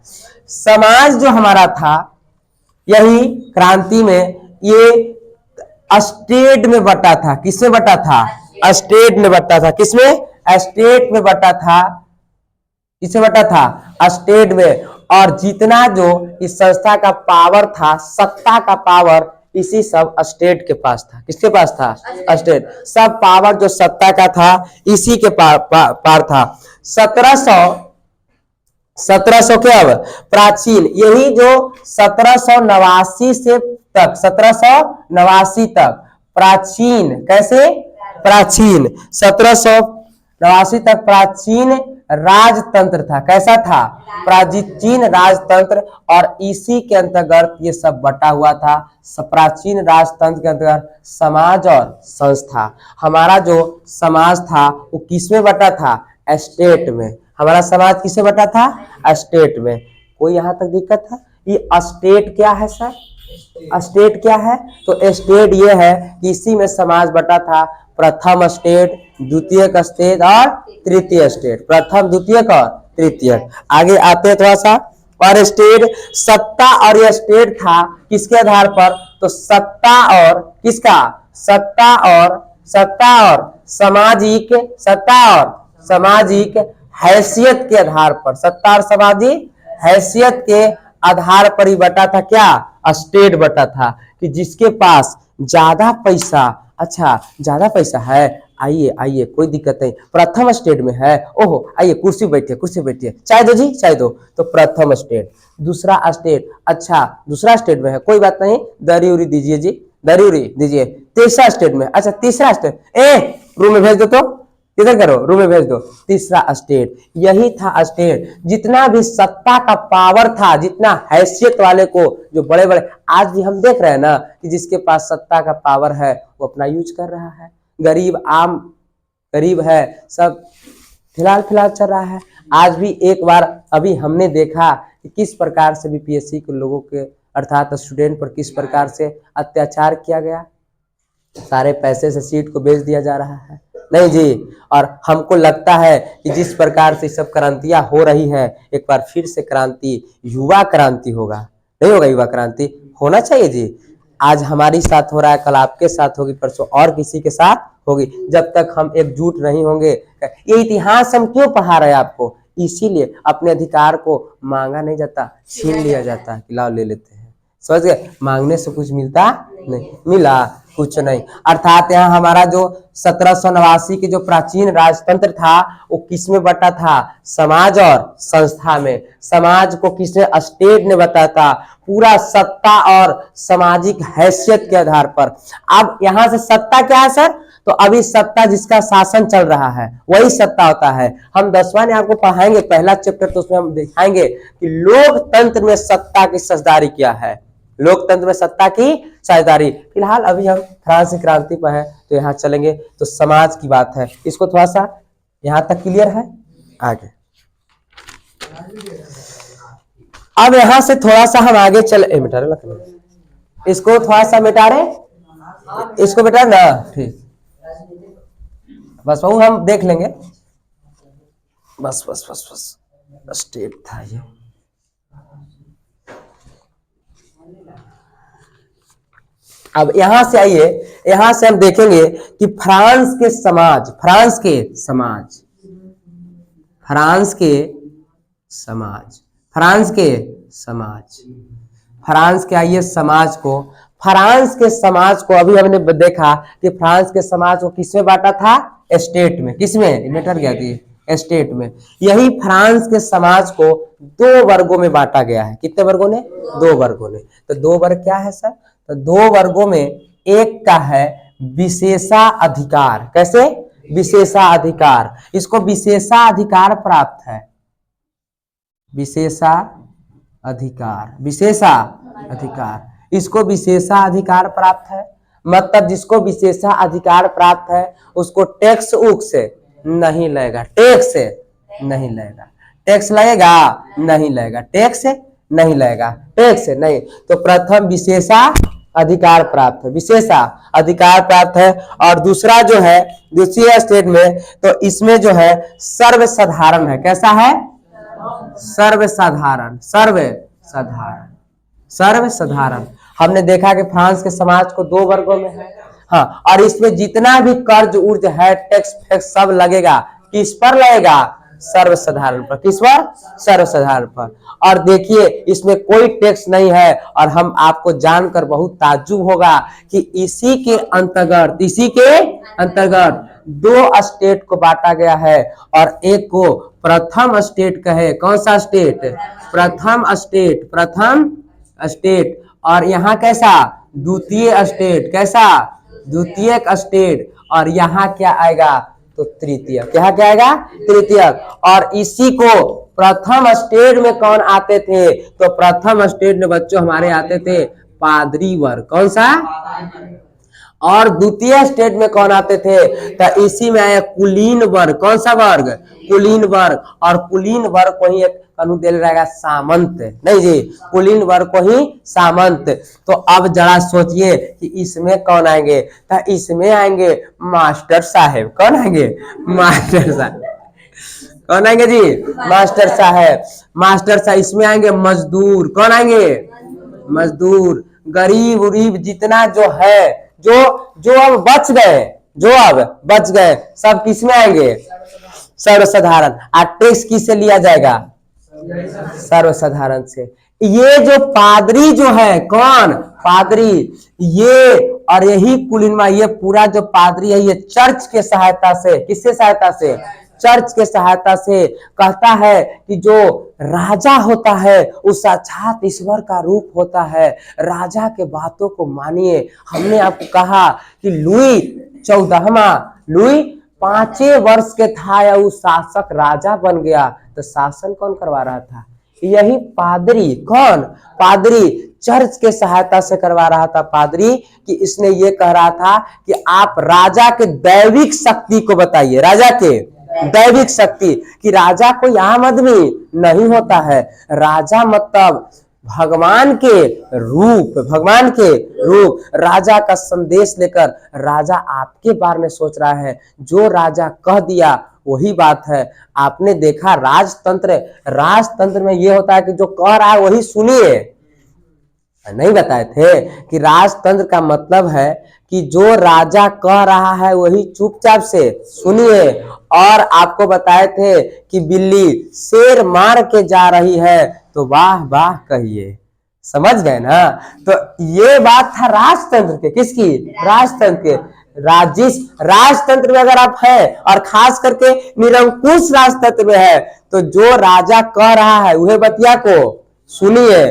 समाज जो हमारा था, यही क्रांति में ये स्टेट में बटा था। किसमें बटा था? स्टेट में बटा था। किसमें? स्टेट में बटा था। किसे बटा था? स्टेट में। और जितना जो इस संस्था का पावर था, सत्ता का पावर, इसी सब स्टेट के पास था। किसके पास था? स्टेट। सब पावर जो सत्ता का था इसी के पार था। 1700 क्या? अब प्राचीन, यही जो 1789 से तक, 1789 तक प्राचीन, कैसे? प्राचीन 1789 तक प्राचीन राजतंत्र था। कैसा था? प्राचीन राजतंत्र। और इसी के अंतर्गत ये सब बटा हुआ था। प्राचीन राजतंत्र के अंतर्गत समाज और संस्था। हमारा जो समाज था वो किसमें बटा था? स्टेट में। हमारा समाज किसे बटा था? स्टेट में। कोई यहां तक दिक्कत है? ये स्टेट क्या है सर? स्टेट क्या है? तो स्टेट ये है कि इसी में समाज बटा था। प्रथम स्टेट, द्वितीयक स्टेट और तृतीय स्टेट। प्रथम, द्वितीयक और तृतीय। आगे आते हैं थोड़ा सा। और स्टेट, सत्ता और यह स्टेट था किसके आधार पर? तो सत्ता और किसका? सत्ता और सामाजिक, सत्ता और सामाजिक हैसियत के आधार पर, सत्ता और सामाजिक हैसियत के आधार पर ही बटा था। क्या? स्टेट बटा था। कि जिसके पास ज्यादा पैसा, अच्छा ज्यादा पैसा है, आइए आइए कोई दिक्कत नहीं, प्रथम स्टेट में है, ओहो आइए कुर्सी बैठिए, कुर्सी बैठिए, चाय दो जी, चाय दो। तो प्रथम स्टेट। दूसरा स्टेट, अच्छा दूसरा स्टेट में है, कोई बात नहीं, दरी उरी दीजिए जी, दरी उरी दीजिए। तीसरा स्टेट में, अच्छा तीसरा स्टेट, रूम में भेज दो, तो इधर करो, रूम में भेज दो। तीसरा स्टेट, यही था स्टेट। जितना भी सत्ता का पावर था, जितना हैसियत वाले को, जो बड़े बड़े, आज भी हम देख रहे हैं ना कि जिसके पास सत्ता का पावर है वो अपना यूज कर रहा है। गरीब, आम गरीब है, सब फिलहाल चल रहा है। आज भी एक बार अभी हमने देखा कि किस प्रकार से बीपीएससी के लोगों के, अर्थात स्टूडेंट पर किस प्रकार से अत्याचार किया गया। सारे पैसे से सीट को बेच दिया जा रहा है। नहीं जी, और हमको लगता है कि जिस प्रकार से सब क्रांतियां हो रही है, एक बार फिर से क्रांति, युवा क्रांति होगा। नहीं होगा युवा क्रांति? होना चाहिए जी। आज हमारी साथ हो रहा है, कल आपके साथ होगी, परसों और किसी के साथ होगी। जब तक हम एकजुट नहीं होंगे, ये इतिहास हम क्यों पढ़ा रहे हैं आपको? इसीलिए अपने अधिकार को मांगा नहीं जाता, छीन लिया जाता है कि लाओ ले लेते हैं। समझ गए, मांगने से कुछ मिलता नहीं, मिला कुछ नहीं। अर्थात यहाँ हमारा जो 1789 के जो प्राचीन राजतंत्र था वो किसमें बटा था, समाज और संस्था में। समाज को किसने, स्टेट ने बताया था, पूरा सत्ता और सामाजिक हैसियत के आधार पर। अब यहाँ से सत्ता क्या है सर, तो अभी सत्ता जिसका शासन चल रहा है वही सत्ता होता है। हम 10वां में आपको पढ़ाएंगे पहला चैप्टर, तो उसमें हम दिखाएंगे कि लोकतंत्र में सत्ता की साझेदारी क्या है, लोकतंत्र में सत्ता की साझेदारी। फिलहाल अभी हम फ्रांस की क्रांति पर है, तो यहाँ चलेंगे तो समाज की बात है। इसको थोड़ा सा यहाँ तक क्लियर है, आगे अब यहाँ से थोड़ा सा हम आगे चले, इसको थोड़ा सा मिटा रहे, इसको मिटा ना, ठीक, बस वो हम देख लेंगे, बस बस बस बस स्टेट था ये। अब यहां से आइए, यहां से हम देखेंगे कि फ्रांस के समाज, फ्रांस के समाज, फ्रांस के समाज, फ्रांस के समाज, फ्रांस के आइए समाज को, फ्रांस के समाज को अभी हमने देखा कि फ्रांस के समाज को किसमें बांटा था, स्टेट में। किसमें, मैटर क्या थी, स्टेट में। यही फ्रांस के समाज को 2 वर्गों में बांटा गया है। कितने वर्गों ने, 2 वर्गों ने। तो 2 वर्ग क्या है सर, तो 2 वर्गों में एक का है विशेषाधिकार। कैसे, विशेषाधिकार, इसको विशेषाधिकार प्राप्त है, विशेषाधिकार, विशेषाधिकार, इसको विशेषाधिकार प्राप्त है। मतलब जिसको विशेषाधिकार प्राप्त है उसको टैक्स उक से नहीं लगेगा, टैक्स से नहीं लगेगा, टैक्स लगेगा नहीं लगेगा, टैक्स से नहीं लगेगा, टैक्स से नहीं। तो प्रथम विशेषाधिकार प्राप्त है, विशेषाधिकार प्राप्त है। और दूसरा जो है, दूसरी स्टेट में, तो इसमें जो है सर्वसाधारण है। कैसा है, सर्वसाधारण, सर्वसाधारण, सर्वसाधारण। हमने देखा कि फ्रांस के समाज को 2 वर्गों में है, हाँ, और इसमें जितना भी कर्ज उर्ज है, टैक्स फैक्स सब लगेगा, किस पर लगेगा, सर्वसाधारण पर। किस पर, सर्वसाधारण पर। और देखिए इसमें कोई टैक्स नहीं है, और हम आपको जानकर बहुत ताज्जुब होगा कि इसी के अंतर्गत, इसी के अंतर्गत 2 स्टेट को बांटा गया है, और एक को प्रथम स्टेट कहे। कौन सा स्टेट, प्रथम स्टेट, प्रथम स्टेट। और यहाँ कैसा, द्वितीय स्टेट, कैसा, द्वितीय स्टेट। और यहाँ क्या आएगा, तो तृतीय। क्या क्या आएगा, तृतीय। और इसी को प्रथम स्टेट में कौन आते थे, तो प्रथम स्टेट में बच्चों हमारे आते थे पादरी वर्ग। कौन सा, और द्वितीय स्टेट में कौन आते थे, तो इसी में आया कुलीन वर्ग। कौन सा वर्ग, कुलीन वर्ग। और कुलीन वर्ग को ही एक कानून दे रहेगा सामंत, नहीं जी, कुलीन वर्ग को ही सामंत। तो अब जरा सोचिए कि इसमें कौन आएंगे, तो इसमें आएंगे मास्टर साहेब। कौन आएंगे, मास्टर साहब। कौन आएंगे जी, मास्टर साहब, मास्टर साहब। इसमें आएंगे मजदूर। कौन आएंगे, मजदूर, गरीब उरीब जितना जो है, जो अब बच गए, जो अब बच गए, सब किसमें आएंगे, सर्वसाधारण। और टैक्स किससे लिया जाएगा, सर्वसाधारण से। ये जो पादरी जो है, कौन, पादरी, ये और यही कुलीनमा, ये पूरा जो पादरी है ये चर्च के सहायता से, किससे सहायता से, चर्च के सहायता से कहता है कि जो राजा होता है वो साक्षात ईश्वर का रूप होता है, राजा के बातों को मानिए। हमने आपको कहा कि लुई 14वां, लुई 5 वर्ष के था या वो शासक राजा बन गया, तो शासन कौन करवा रहा था, यही पादरी। कौन, पादरी, चर्च के सहायता से करवा रहा था पादरी। कि इसने ये कह रहा था कि आप राजा के दैविक शक्ति को बताइए, राजा के दैविक शक्ति, कि राजा कोई आम आदमी नहीं होता है, राजा मतलब भगवान के रूप, भगवान के रूप। राजा का संदेश लेकर राजा आपके बारे में सोच रहा है, जो राजा कह दिया वही बात है। आपने देखा राजतंत्र, राजतंत्र में ये होता है कि जो कह रहा है वही सुनिए। नहीं बताए थे कि राजतंत्र का मतलब है कि जो राजा कह रहा है वही चुपचाप से सुनिए। और आपको बताए थे कि बिल्ली शेर मार के जा रही है तो वाह वाह कहिए, समझ गए ना। तो ये बात था राजतंत्र के, किसकी, राजतंत्र के। जिस राजतंत्र में अगर आप हैं और खास करके निरंकुश राजतंत्र में है, तो जो राजा कह रहा है वही बतिया को सुनिए,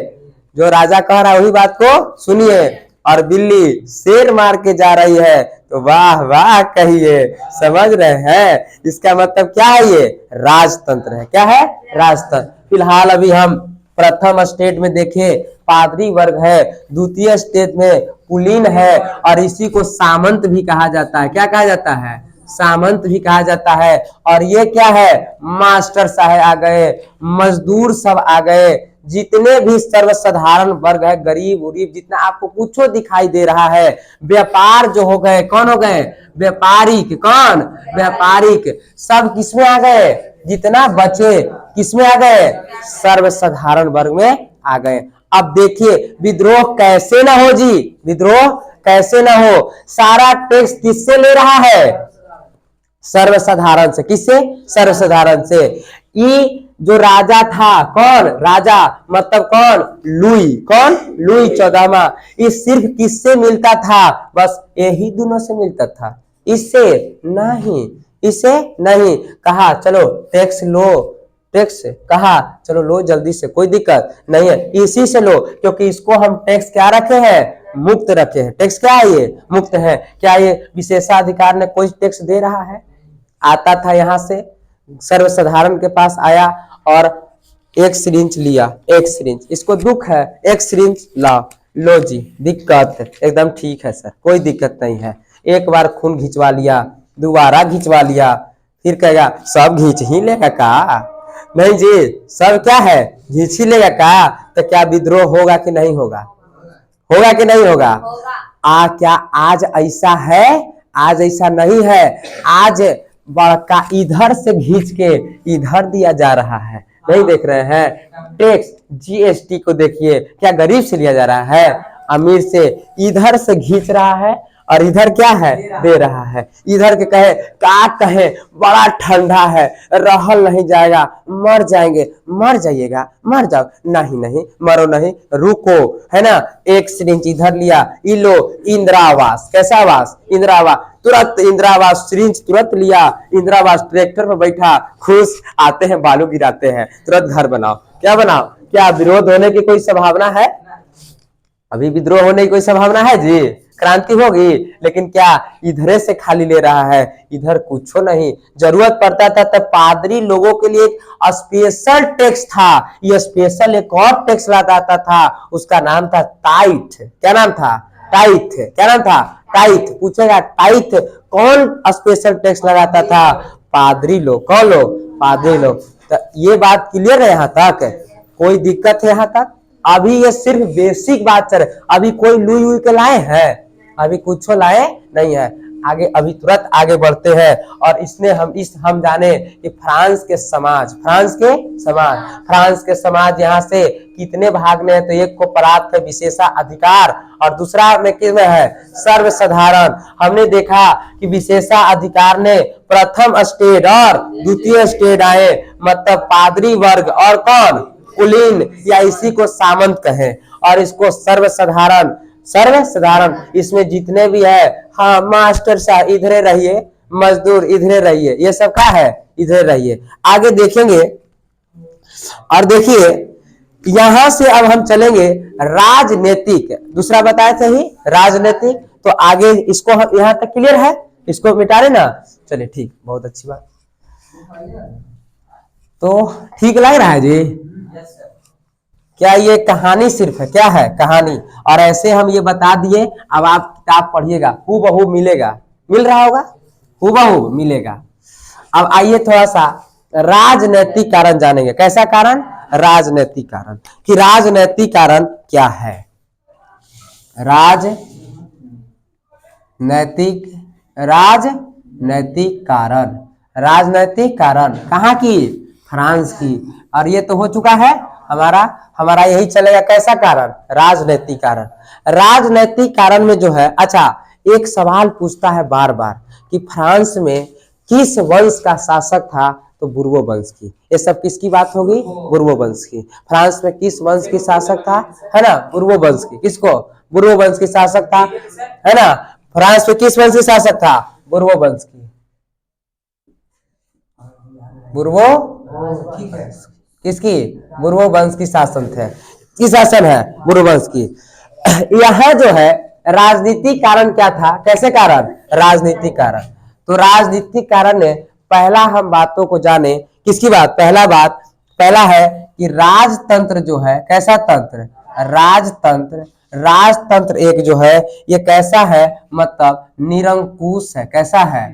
जो राजा कह रहा है वही बात को सुनिए। और बिल्ली शेर मार के जा रही है तो वाह वाह कहिए, समझ रहे हैं। इसका मतलब क्या है, ये राजतंत्र है। क्या है, राजतंत्र। फिलहाल अभी हम प्रथम स्टेट में देखे पादरी वर्ग है, द्वितीय स्टेट में कुलीन है, और इसी को सामंत भी कहा जाता है। क्या कहा जाता है, सामंत भी कहा जाता है। और ये क्या है, मास्टर साहब आ गए, मजदूर सब आ गए, जितने भी सर्वसाधारण वर्ग है, गरीब उरीब जितना आपको कुछ दिखाई दे रहा है, व्यापार जो हो गए, कौन हो गए, व्यापारिक। कौन, व्यापारिक। सब किसमें आ गए, जितना बचे किसमें आ गए, सर्वसाधारण वर्ग में आ गए। अब देखिए विद्रोह कैसे ना हो जी, विद्रोह कैसे ना हो। सारा टैक्स किससे ले रहा है, सर्वसाधारण से। किससे, सर्वसाधारण से। ये जो राजा था, कौन राजा, मतलब कौन, लुई। कौन, लुई 14वां। ये सिर्फ किससे मिलता था, बस यही दोनों से मिलता था, इससे नहीं, इसे नहीं। कहा चलो टैक्स लो, टैक्स कहा चलो लो जल्दी से, कोई दिक्कत नहीं है, इसी से लो, क्योंकि इसको हम टैक्स क्या रखे हैं, मुक्त रखे हैं। टैक्स क्या है, ये मुक्त है। क्या ये विशेषाधिकार ने कोई टैक्स दे रहा है, आता था यहाँ से, सर्वसाधारण के पास आया और एक सिरिंज लिया, एक सिरिंज, इसको दुख है, एक सिरिंज लाओ, लो जी, दिक्कत एकदम ठीक है सर, कोई दिक्कत नहीं है। एक बार खून घिंचवा लिया, दोबारा घिंचवा लिया, फिर कहेगा सब घींच ही लेगा का, नहीं जी सब क्या है घींच ही लेगा का। तो क्या विद्रोह होगा कि नहीं होगा, होगा कि नहीं होगा, क्या आज ऐसा है, आज ऐसा नहीं है। आज बड़का इधर से घींच के इधर दिया जा रहा है, नहीं देख रहे हैं। टैक्स जीएसटी को देखिए, क्या गरीब से लिया जा रहा है, अमीर से। इधर से घींच रहा है और इधर क्या है, दे रहा है। इधर के कहे का कहे बड़ा ठंडा है, रहल नहीं जाएगा, मर जाएंगे, मर जाइएगा, मर जाओ, नहीं नहीं मरो नहीं, रुको, है ना। एक सिरिंज इधर लिया, लो इंदिरा आवास, कैसा आवास, इंदिरा आवास, तुरंत इंदिरा आवास सिरिंज तुरंत लिया, इंदिरा आवास ट्रैक्टर पर बैठा, खुश, आते हैं बालू गिराते हैं, तुरंत घर बनाओ। क्या बनाओ, क्या विरोध होने की कोई संभावना है, अभी विद्रोह होने की कोई संभावना है जी, क्रांति होगी। लेकिन क्या इधरे से खाली ले रहा है, इधर कुछ नहीं। जरूरत पड़ता था तब पादरी लोगों के लिए एक स्पेशल टैक्स था, ये स्पेशल एक और टैक्स लगाता था, उसका नाम था टाइथ। क्या नाम था, टाइथ। क्या नाम था, टाइथ। पूछेगा टाइथ कौन स्पेशल टैक्स लगाता था, पादरी लोग। कौन लोग, पादरी लोग। तो ये बात क्लियर है यहाँ तक, कोई दिक्कत है यहाँ तक। अभी ये सिर्फ बेसिक बात चल रही, अभी कोई लुई उई के लाए हैं, अभी कुछ लाए नहीं है। आगे अभी तुरंत आगे बढ़ते हैं और इसने हम जाने कि फ्रांस के समाज, फ्रांस के समाज, फ्रांस के समाज यहाँ से कितने भाग में है, तो एक को प्राप्त है विशेषाधिकार और दूसरा में किसमें है, सर्वसाधारण। हमने देखा कि विशेषाधिकार ने प्रथम स्टेट और द्वितीय स्टेट आए, मतलब पादरी वर्ग और कौन, कुलीन, या इसी को सामंत कहें, और इसको सर्वसाधारण, सर्वसाधारण इसमें जितने भी है, हाँ मास्टर साहब इधरे रहिए, मजदूर इधरे रहिए, ये सब क्या है, इधरे रहिए। आगे देखेंगे और देखिए यहां से अब हम चलेंगे राजनीतिक, दूसरा बताए थे ही राजनीतिक। तो आगे इसको हम यहां तक क्लियर है, इसको मिटा रहे ना, चलिए ठीक, बहुत अच्छी बात। तो ठीक लग रहा है जी, क्या ये कहानी सिर्फ है, क्या है कहानी, और ऐसे हम ये बता दिए। अब आप किताब पढ़िएगा, हूबहू मिलेगा, मिल रहा होगा, हूबहू मिलेगा। अब आइए थोड़ा सा राजनीतिक कारण जानेंगे। कैसा कारण, राजनीतिक कारण, कि राजनीतिक कारण क्या है। राजनैतिक कारण, राजनैतिक कारण कहाँ की, फ्रांस की। और ये तो हो चुका है हमारा यही चलेगा। कैसा कारण, राजनैतिक कारण। राजनैतिक कारण में जो है, अच्छा एक सवाल पूछता है बार बार कि फ्रांस में किस वंश का शासक था, तो बुर्बो वंश की। ये सब किसकी बात होगी? बुर्बो वंश की। फ्रांस में किस वंश की शासक था? है ना, बुर्बो वंश की। किसको? बुर्बो वंश की शासक था, है ना। फ्रांस में किस वंश की शासक था? बुर्बो वंश की। बुर्बो किसकी? बुर्बो वंश की शासन थे। की शासन है? बुर्बो वंश की। यहाँ जो है राजनीतिक कारण क्या था? कैसे कारण? राजनीतिक कारण। तो राजनीतिक कारण ने पहला हम बातों को जाने, किसकी बात? पहला है कि राजतंत्र जो है, कैसा तंत्र? राजतंत्र। राजतंत्र एक जो है ये कैसा है? मतलब निरंकुश है। कैसा है?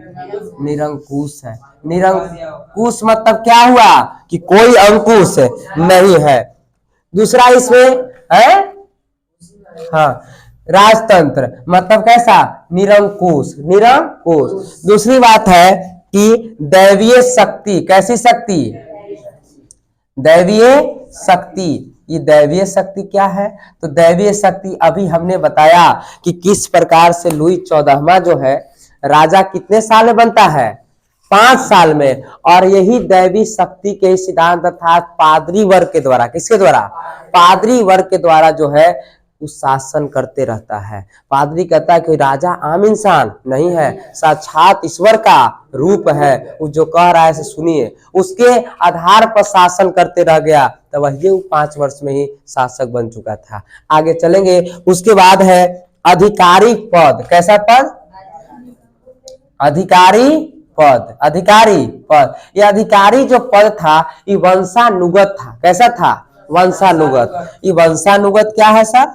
निरंकुश है। निरंकुश मतलब क्या हुआ? कि कोई अंकुश नहीं है। दूसरा इसमें है, हाँ, राजतंत्र मतलब कैसा? निरंकुश। निरंकुश। दूसरी बात है कि दैवीय शक्ति। कैसी शक्ति? दैवीय शक्ति। ये दैवीय शक्ति क्या है? तो दैवीय शक्ति अभी हमने बताया कि किस प्रकार से लुई 14वां जो है राजा कितने साल में बनता है? 5 साल में। और यही दैवी शक्ति के सिद्धांत अर्थात पादरी वर्ग के द्वारा, किसके द्वारा? पादरी वर्ग के द्वारा जो है वो शासन करते रहता है। पादरी कहता है कि राजा आम इंसान नहीं है, साक्षात ईश्वर का रूप है, वो जो कह रहा है से सुनिए। उसके आधार पर शासन करते रह गया, तब वही वो 5 वर्ष में ही शासक बन चुका था। आगे चलेंगे। उसके बाद है अधिकारी पद। कैसा पद? अधिकारी पद। अधिकारी पद। ये अधिकारी जो पद था ये वंशानुगत था। कैसा था? वंशानुगत। ये वंशानुगत क्या है सर?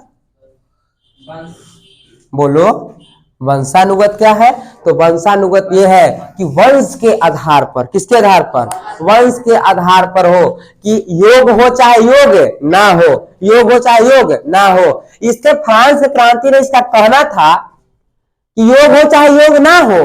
बोलो, वंशानुगत क्या है? तो वंशानुगत ये है कि वंश के आधार पर, किसके आधार पर? वंश के आधार पर हो, कि योग हो चाहे योग ना हो, योग हो चाहे योग ना हो। इसके फ्रांस क्रांति ने इसका कहना था कि योग हो चाहे योग ना हो,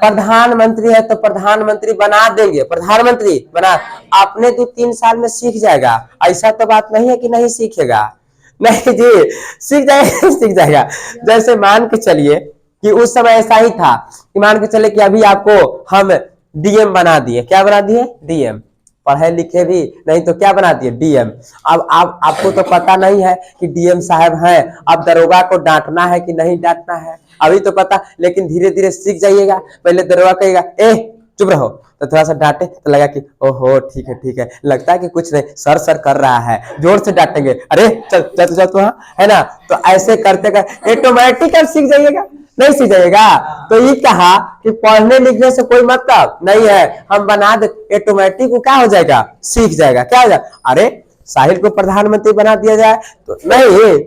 प्रधानमंत्री है तो प्रधानमंत्री बना देंगे, प्रधानमंत्री बना। अपने 2-3 साल में सीख जाएगा, ऐसा तो बात नहीं है कि नहीं सीखेगा। नहीं जी, सीख जाएगा, सीख जाएगा। जैसे मान के चलिए कि उस समय ऐसा ही था कि मान के चले कि अभी आपको हम डीएम बना दिए। क्या बना दिए? डीएम। पढ़े लिखे भी नहीं तो क्या बना दिए? डीएम। अब आपको तो पता नहीं है कि डीएम साहब हैं, अब दरोगा को डांटना है कि नहीं डांटना है अभी तो पता, लेकिन धीरे धीरे सीख जाइएगा। पहले दरोगा कहेगा ए चुप रहो, तो थोड़ा सा डांटे तो लगा कि ओहो ठीक है ठीक है, लगता है कि कुछ नहीं, सर सर कर रहा है, जोर से डांटेंगे, अरे चल चल चल तो, हाँ है ना। तो ऐसे करते कर ऑटोमेटिक आप सीख जाइएगा। नहीं सीख जाइएगा तो ये कहा कि पढ़ने लिखने से कोई मतलब नहीं है, हम बना दे ऑटोमेटिक वो क्या हो जाएगा? सीख जाएगा। क्या हो जाएगा? अरे साहिल को प्रधानमंत्री बना दिया जाए तो नहीं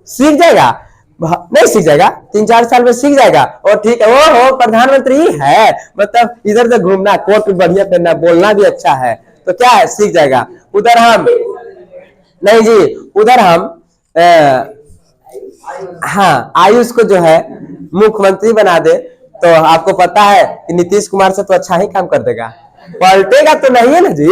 सीख जाएगा, नहीं सीख जाएगा, 3-4 साल में सीख जाएगा। और ठीक है, वो हो प्रधानमंत्री है, मतलब इधर से घूमना, कोट बढ़िया पहनना, बोलना भी अच्छा है, तो क्या है? सीख जाएगा। उधर हम नहीं जी, उधर हम हाँ आयुष को जो है मुख्यमंत्री बना दे तो आपको पता है कि नीतीश कुमार से तो अच्छा ही काम कर देगा, पलटेगा तो नहीं है ना जी,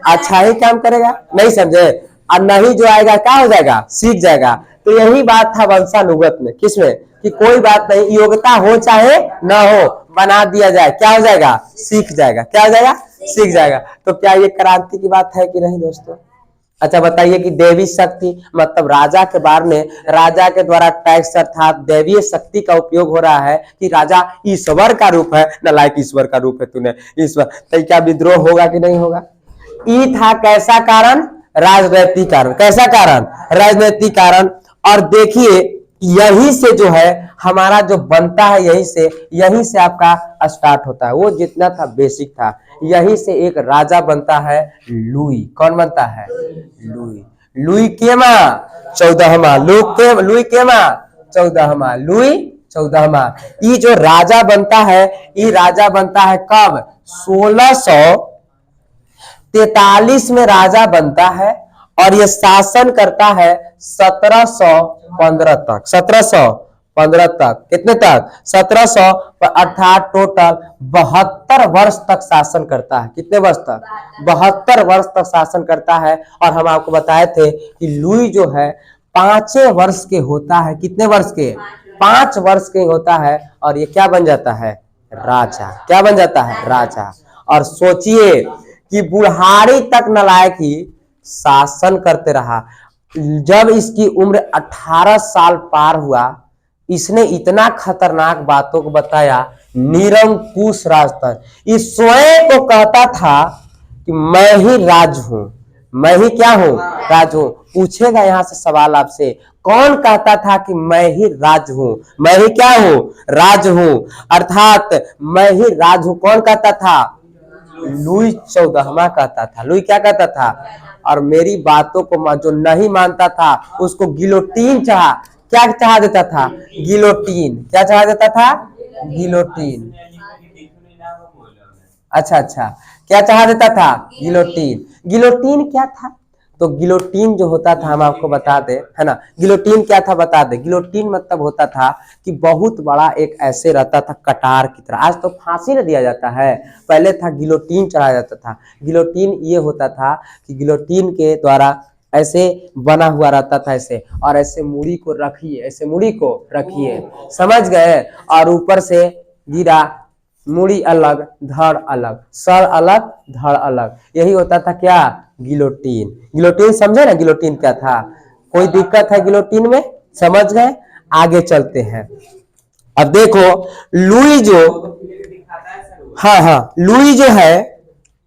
अच्छा ही काम करेगा। नहीं समझे? और नहीं जो आएगा क्या हो जाएगा? सीख जाएगा। तो यही बात था वंशानुगत में। किसमें? कि कोई बात नहीं, योग्यता हो चाहे ना हो, बना दिया जाए, क्या हो जाएगा? सीख जाएगा। क्या हो जाएगा? सीख जाएगा। तो क्या ये क्रांति की बात है कि नहीं दोस्तों? अच्छा बताइए कि देवी शक्ति मतलब राजा के बारे में, राजा के द्वारा टैक्स अर्थात दैवीय शक्ति का उपयोग हो रहा है कि राजा ईश्वर का रूप है, नालायक ईश्वर का रूप है तूने, ईश्वर। तो क्या विद्रोह होगा कि नहीं होगा? ई था कैसा कारण? राजनीतिक कारण। कैसा कारण? राजनीतिक कारण। और देखिए यही से जो है हमारा जो बनता है, यही से आपका स्टार्ट होता है। वो जितना था बेसिक था, यही से एक राजा बनता है लुई। कौन बनता है? लुई। लुई केमा 14वां। लुई केमा 14वां। लुई 14वां। ये जो राजा बनता है, ये राजा बनता है कब? 1643 में राजा बनता है और ये शासन करता है 1715 तक। 1715 तक। कितने तक? 1700 अर्थात टोटल 72 वर्ष तक शासन करता है। कितने वर्ष तक? 72 वर्ष तक शासन करता है। और हम आपको बताए थे कि लुई जो है 5 वर्ष के होता है। कितने वर्ष के? 5 वर्ष के होता है। और ये क्या बन जाता है? राजा। क्या बन जाता है? राजा। और सोचिए कि बुढ़ारी तक नालायक ही शासन करते रहा। जब इसकी उम्र 18 साल पार हुआ, इसने इतना खतरनाक बातों को बताया, निरंकुश राजतंत्र। इस स्वयं को कहता था कि मैं ही राज हूं, मैं ही क्या हूं, राज हूं। पूछेगा यहां से सवाल आपसे, कौन कहता था कि मैं ही राज हूं, मैं ही क्या हूं, राज हूं, अर्थात मैं ही राज हूं। कौन कहता था? लुई 14वां कहता था। लुई क्या कहता था? और मेरी बातों को जो नहीं मानता था उसको गिलोटीन चाहा, क्या चाहा देता था? गिलोटीन। क्या चाहा देता था? गिलोटीन। अच्छा अच्छा, क्या चाहा देता था? गिलोटीन। गिलोटीन क्या था? तो गिलोटीन जो होता था, हम आपको बता दें, है ना, गिलोटीन क्या था बता दें। गिलोटीन मतलब होता था कि बहुत बड़ा एक ऐसे रहता था कटार की तरह। आज तो फांसी न दिया जाता है, पहले था गिलोटीन चढ़ाया जाता था। गिलोटीन ये होता था कि गिलोटीन के द्वारा ऐसे बना हुआ रहता था ऐसे, और ऐसे मुड़ी को रखिए, ऐसे मुड़ी को रखिए, समझ गए, और ऊपर से गिरा, मुड़ी अलग धड़ अलग, सर अलग धड़ अलग, यही होता था क्या? गिलोटीन। गिलोटीन समझे ना, गिलोटीन क्या था? कोई दिक्कत है गिलोटीन में? समझ गए? आगे चलते हैं। अब देखो लुई जो, हाँ हाँ, लुई जो है,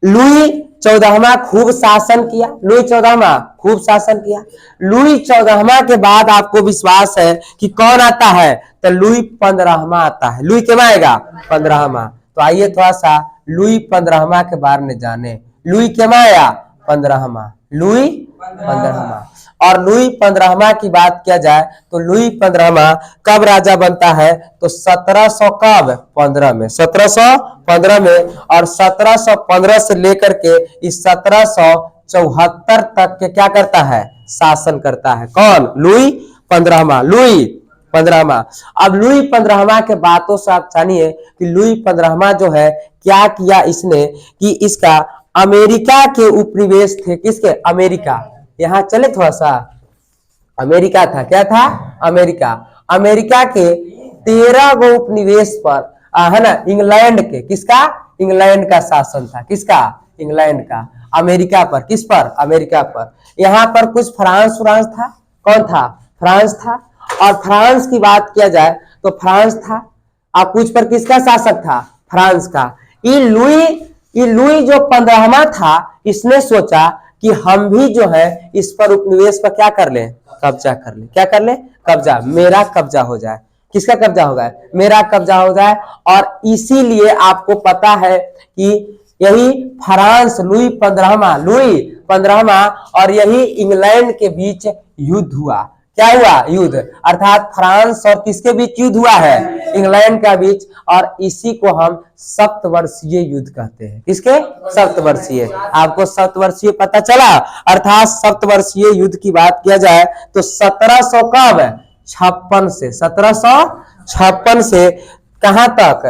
लुई 14वां खूब शासन किया। लुई 14वां खूब शासन किया। लुई 14वां के बाद आपको विश्वास है कि कौन आता है? तो लुई 15वां आता है। लुई क्या आएगा? 15वां। तो आइए थोड़ा सा लुई 15वां के बारे में जाने। लुई क्या आया? 15वां। लुई 15वां। और लुई 15वां की बात किया जाए तो लुई 15वां कब राजा बनता है? तो 1700 कब? 15 में, 1715 में। और 1715 से लेकर के इस 1774 तक के क्या करता है? शासन करता है। कौन? लुई 15वां। लुई 15वां। अब लुई 15वां के बातों से आप जानिए कि लुई 15वां जो है क्या किया इसने, कि इसका अमेरिका के उपनिवेश थे। किसके? अमेरिका। यहां चले थोड़ा सा, अमेरिका था, क्या था? अमेरिका। अमेरिका के 13 गो उपनिवेश पर, है ना, इंग्लैंड के, किसका? इंग्लैंड का शासन था। किसका? इंग्लैंड का। अमेरिका पर। किस पर? अमेरिका पर। यहां पर कुछ फ्रांस था। कौन था? फ्रांस था। और फ्रांस की बात किया जाए तो फ्रांस था। और कुछ पर किसका शासक था? फ्रांस का। ये लुई जो 15वां था, इसने सोचा कि हम भी जो है इस पर उपनिवेश पर क्या कर ले? कब्जा कर ले। क्या कर ले? कब्जा। मेरा कब्जा हो जाए। किसका कब्जा हो जाए? मेरा कब्जा हो जाए। और इसीलिए आपको पता है कि यही फ्रांस लुई 15वां और यही इंग्लैंड के बीच युद्ध हुआ। क्या हुआ? युद्ध। अर्थात फ्रांस और किसके बीच युद्ध हुआ है? इंग्लैंड का बीच। और इसी को हम सप्तवर्षीय युद्ध कहते हैं। किसके? सप्तवर्षीय। आपको सप्तवर्षीय पता चला? अर्थात सप्तवर्षीय युद्ध की बात किया जाए तो 1700 कब? 56 से, 1756 से कहां तक?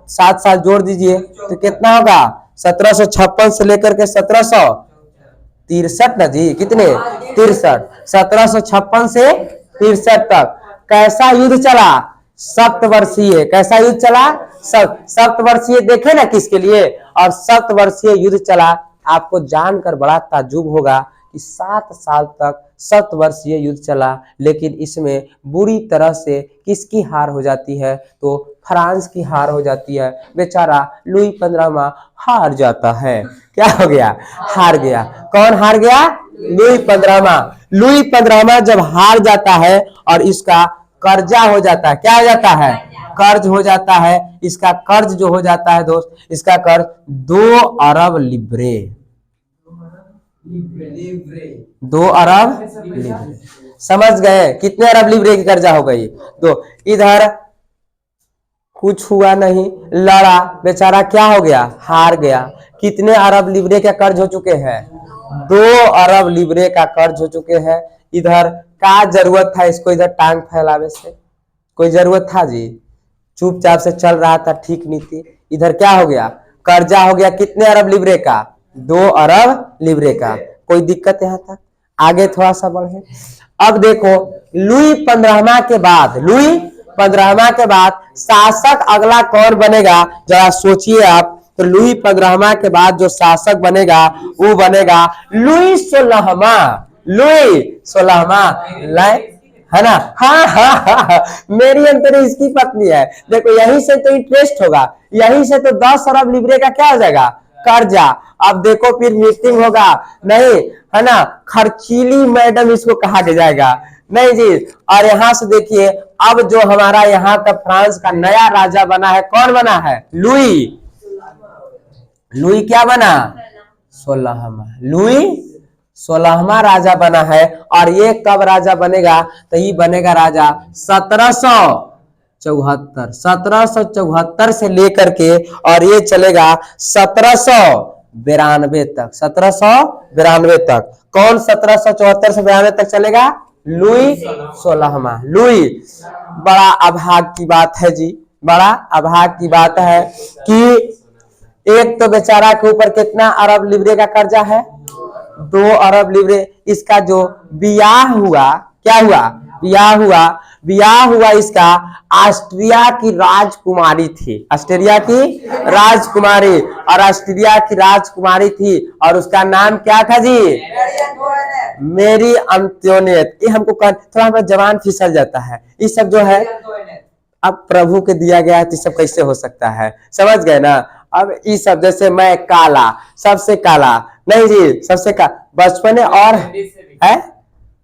7 साल जोड़ दीजिए तो कितना होगा? 1756 से लेकर के 1763 ना जी, कितने? 63। 1756 से 63 तक कैसा युद्ध चला? सप्तवर्षीय। कैसा युद्ध चला? सप्तवर्षीय। देखे ना किसके लिए? और सप्तवर्षीय युद्ध चला। आपको जानकर बड़ा ताज्जुब होगा कि 7 साल तक सप्तवर्षीय युद्ध चला, लेकिन इसमें बुरी तरह से किसकी हार हो जाती है? तो फ्रांस की हार हो जाती है। बेचारा लुई 15वां हार जाता है। क्या हो गया? हार गया। कौन हार गया? लुई 15वां। लुई 15वां जब हार जाता है और इसका कर्जा हो जाता है। क्या हो जाता है? कर्ज हो जाता है। इसका कर्ज जो हो जाता है दोस्त, इसका कर्ज 2 अरब लिब्रे। 2 अरब लिब्रे। समझ गए? कितने अरब लिब्रे की कर्जा हो गई? तो इधर कुछ हुआ नहीं, लड़ा, बेचारा क्या हो गया? हार गया। कितने अरब लिब्रे का कर्ज हो चुके हैं? 2 अरब लिब्रे का कर्ज हो चुके हैं। इधर क्या जरूरत था इसको इधर टांग फैलावे से? कोई जरूरत था जी? चुपचाप से चल रहा था ठीक नीति। इधर क्या हो गया? कर्जा हो गया। कितने अरब लिब्रे का? 2 अरब लिब्रे का। कोई दिक्कत यहां तक? आगे थोड़ा सा बढ़े। अब देखो लुई 15वां के बाद, लुई 15वां के बाद शासक अगला कौन बनेगा? जरा सोचिए आप तो लुई 15वां के बाद जो शासक बनेगा वो बनेगा लुई 16वां। लुई 16वां है ना। हाँ हाँ हाँ, मेरी अंतरी इसकी पत्नी है। देखो यहीं से तो इंटरेस्ट होगा, यहीं से तो 10 अरब लिब्रे का क्या हो जाएगा, कर्जा। अब देखो फिर मीटिंग होगा नहीं, है ना, खर्चीली मैडम इसको कहा जाएगा नहीं जी। और यहाँ से देखिए अब जो हमारा यहाँ का फ्रांस का नया राजा बना है, कौन बना है, लुई। लुई क्या बना, 16वां। लुई 16वां राजा बना है। और ये कब राजा बनेगा, तो ये बनेगा राजा 1774। 1774 से लेकर के और ये चलेगा 1792 तक। 1792 तक। कौन 1774 से 92 तक चलेगा, लुई 16वां। लुई। बड़ा अभाग की बात है जी, बड़ा अभाग की बात है कि एक तो बेचारा के ऊपर कितना अरब लिब्रे का कर्जा है, 2 अरब लिब्रे। इसका जो ब्याह हुआ, क्या हुआ, ब्याह हुआ इसका ऑस्ट्रिया की राजकुमारी थी। ऑस्ट्रिया की राजकुमारी, और ऑस्ट्रिया की राजकुमारी थी और उसका नाम क्या था जी, मेरी अंतोनियत। ये हमको थोड़ा हमारा जवान फिसल जाता है, ये सब जो है अब प्रभु के दिया गया है तो सब कैसे हो सकता है, समझ गए ना। अब ये सब जैसे मैं काला, सबसे काला नहीं जी, सबसे का बचपन और है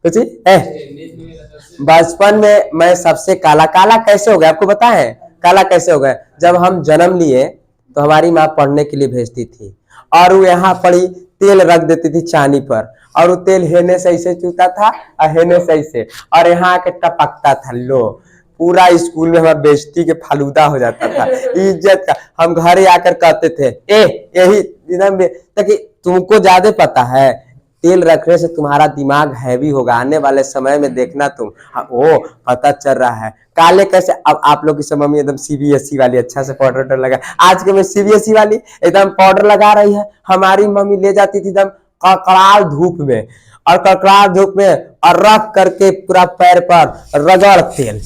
कुछ बचपन में मैं सबसे काला। काला कैसे हो गया आपको पता है, काला कैसे हो गया, जब हम जन्म लिए तो हमारी माँ पढ़ने के लिए भेजती थी और वो यहाँ पड़ी तेल रख देती थी चानी पर, और वो तेल हेने से ऐसे चूता था और हेने से ऐसे, और यहाँ आके टपकता था। लो पूरा स्कूल में हमारा बेइज्जती के फालूदा हो जाता था, इज्जत का। हम घर आकर कहते थे यही दिन में ताकि तुमको ज्यादा पता है, तेल रखने से तुम्हारा दिमाग हैवी होगा, आने वाले समय में देखना तुम। ओ पता चल रहा है काले कैसे। अब आप लोग की समय में एकदम CBSE वाली अच्छा से पाउडर लगा, आज के में CBSE वाली एकदम पाउडर लगा रही है। हमारी मम्मी ले जाती थी एकदम कड़कड़ाल धूप में, और कड़कड़ाल धूप में और रख करके पूरा पैर पर रगड़ तेल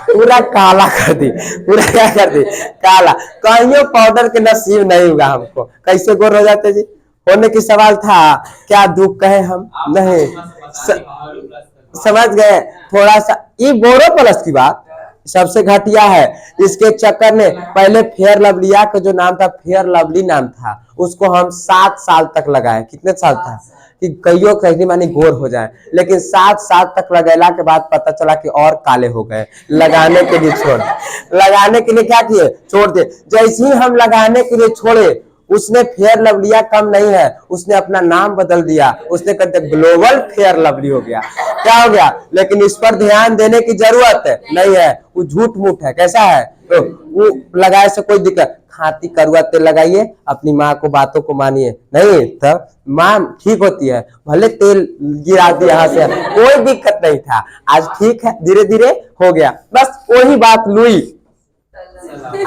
पूरा काला कर दी, पूरा क्या कर दी, काला। कहीं पाउडर के नसीब नहीं हुआ हमको, कैसे गोर हो जाते जी, होने की सवाल था, क्या दुख कहे हम नहीं समझ गए। थोड़ा सा ये बोरो प्लस की बात सबसे घटिया है। इसके चक्कर में पहले फेयर लवलिया का जो नाम था, फेयर लवली नाम था, उसको हम 7 साल तक लगाए। कितने साल था कि कईयों कहनी मानी गोर हो जाए, लेकिन 7 साल तक लगेला के बाद पता चला कि और काले हो गए। लगाने के लिए छोड़, लगाने के लिए क्या किए, छोड़ दे। जैसे ही हम लगाने के लिए छोड़े, उसने फेयर लवलिया कम नहीं है, उसने अपना नाम बदल दिया, उसने कहते ग्लोबल फेयर लवली हो गया। क्या हो गया, लेकिन इस पर ध्यान देने की जरूरत नहीं है, वो झूठ मूठ है। कैसा है, तो वो लगाए से कोई दिक्कत, खाती करुआ तेल लगाइए, अपनी माँ को बातों को मानिए, नहीं तो माँ ठीक होती है। भले तेल गिरा दी यहाँ से, कोई दिक्कत नहीं था, आज ठीक है, धीरे धीरे हो गया। बस वही बात लुई।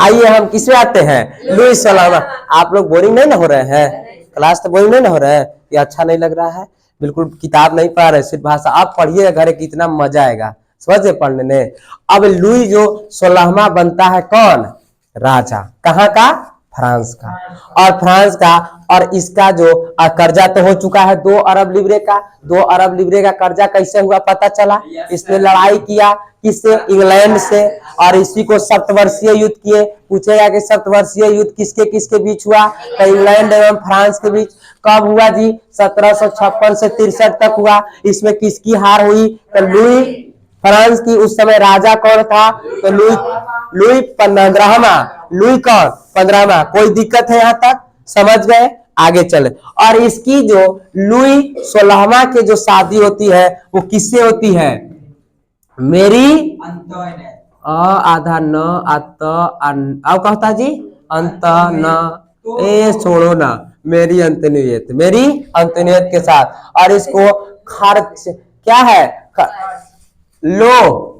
आइए हम किसमें आते हैं, लुई 16वां। आप लोग बोरिंग नहीं ना हो रहे हैं, क्लास तो बोरिंग नहीं ना हो रहा है, ये अच्छा नहीं लग रहा है, बिल्कुल किताब नहीं पढ़ रहे, सिर्फ भाषा। आप पढ़िए घर, कितना मजा आएगा, समझे पढ़ने में। अब लुई जो 16वां बनता है, कौन, राजा, कहाँ का, फ्रांस का। और फ्रांस का, और इसका जो कर्जा तो हो चुका है 2 अरब लिब्रे का। 2 अरब लिब्रे का कर्जा कैसे हुआ पता चला, इसने लड़ाई किया किससे, इंग्लैंड से, और इसी को सप्तवर्षीय युद्ध किए। पूछेगा कि सप्तवर्षीय युद्ध किसके किसके बीच हुआ, तो इंग्लैंड एवं फ्रांस के बीच। कब हुआ जी, 1756 से 63 तक हुआ। इसमें किसकी हार हुई, तो लुई फ्रांस की। उस समय राजा कौन था, तो लुई 15वां। लुई कौन, 15वां। कोई दिक्कत है यहाँ तक, समझ गए, आगे चले। और इसकी जो लुई 16वां के जो शादी होती है वो किससे होती है, मेरी आधा न अब कहता जी अंत न, ए छोड़ो ना, मेरी अंतनियत, मेरी अंतनियत के साथ। और इसको खर्च क्या है, लो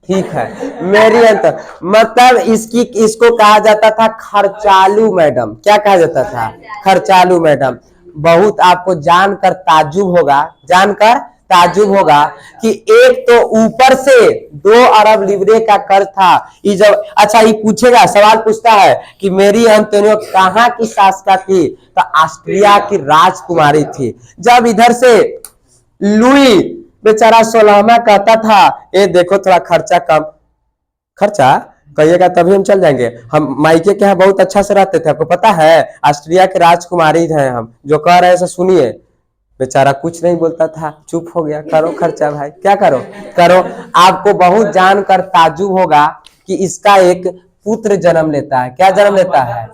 ठीक है, मेरी अंतर मतलब इसको कहा जाता था खर्चालू मैडम। क्या कहा जाता था, खर्चालू मैडम। बहुत आपको जानकर ताज्जुब होगा, जानकर ताजुब होगा कि एक तो ऊपर से 2 अरब लिब्रे का कर्ज था। ये जब अच्छा ये पूछेगा, सवाल पूछता है कि मेरी अंतोनियो कहाँ की शासका थी, तो ऑस्ट्रिया की राजकुमारी थी। जब इधर से लुई बेचारा 16वां कहता था ये देखो थोड़ा खर्चा कम, खर्चा कहिएगा तभी हम चल जाएंगे। हम मायके के यहाँ बहुत अच्छा से रहते थे, आपको पता है, ऑस्ट्रिया के राजकुमारी हैं हम, जो कह रहे हैं सो सुनिए। बेचारा कुछ नहीं बोलता था, चुप हो गया। करो खर्चा भाई, क्या करो करो। आपको बहुत जानकर ताजुब होगा कि इसका एक पुत्र जन्म लेता है। क्या जन्म लेता है?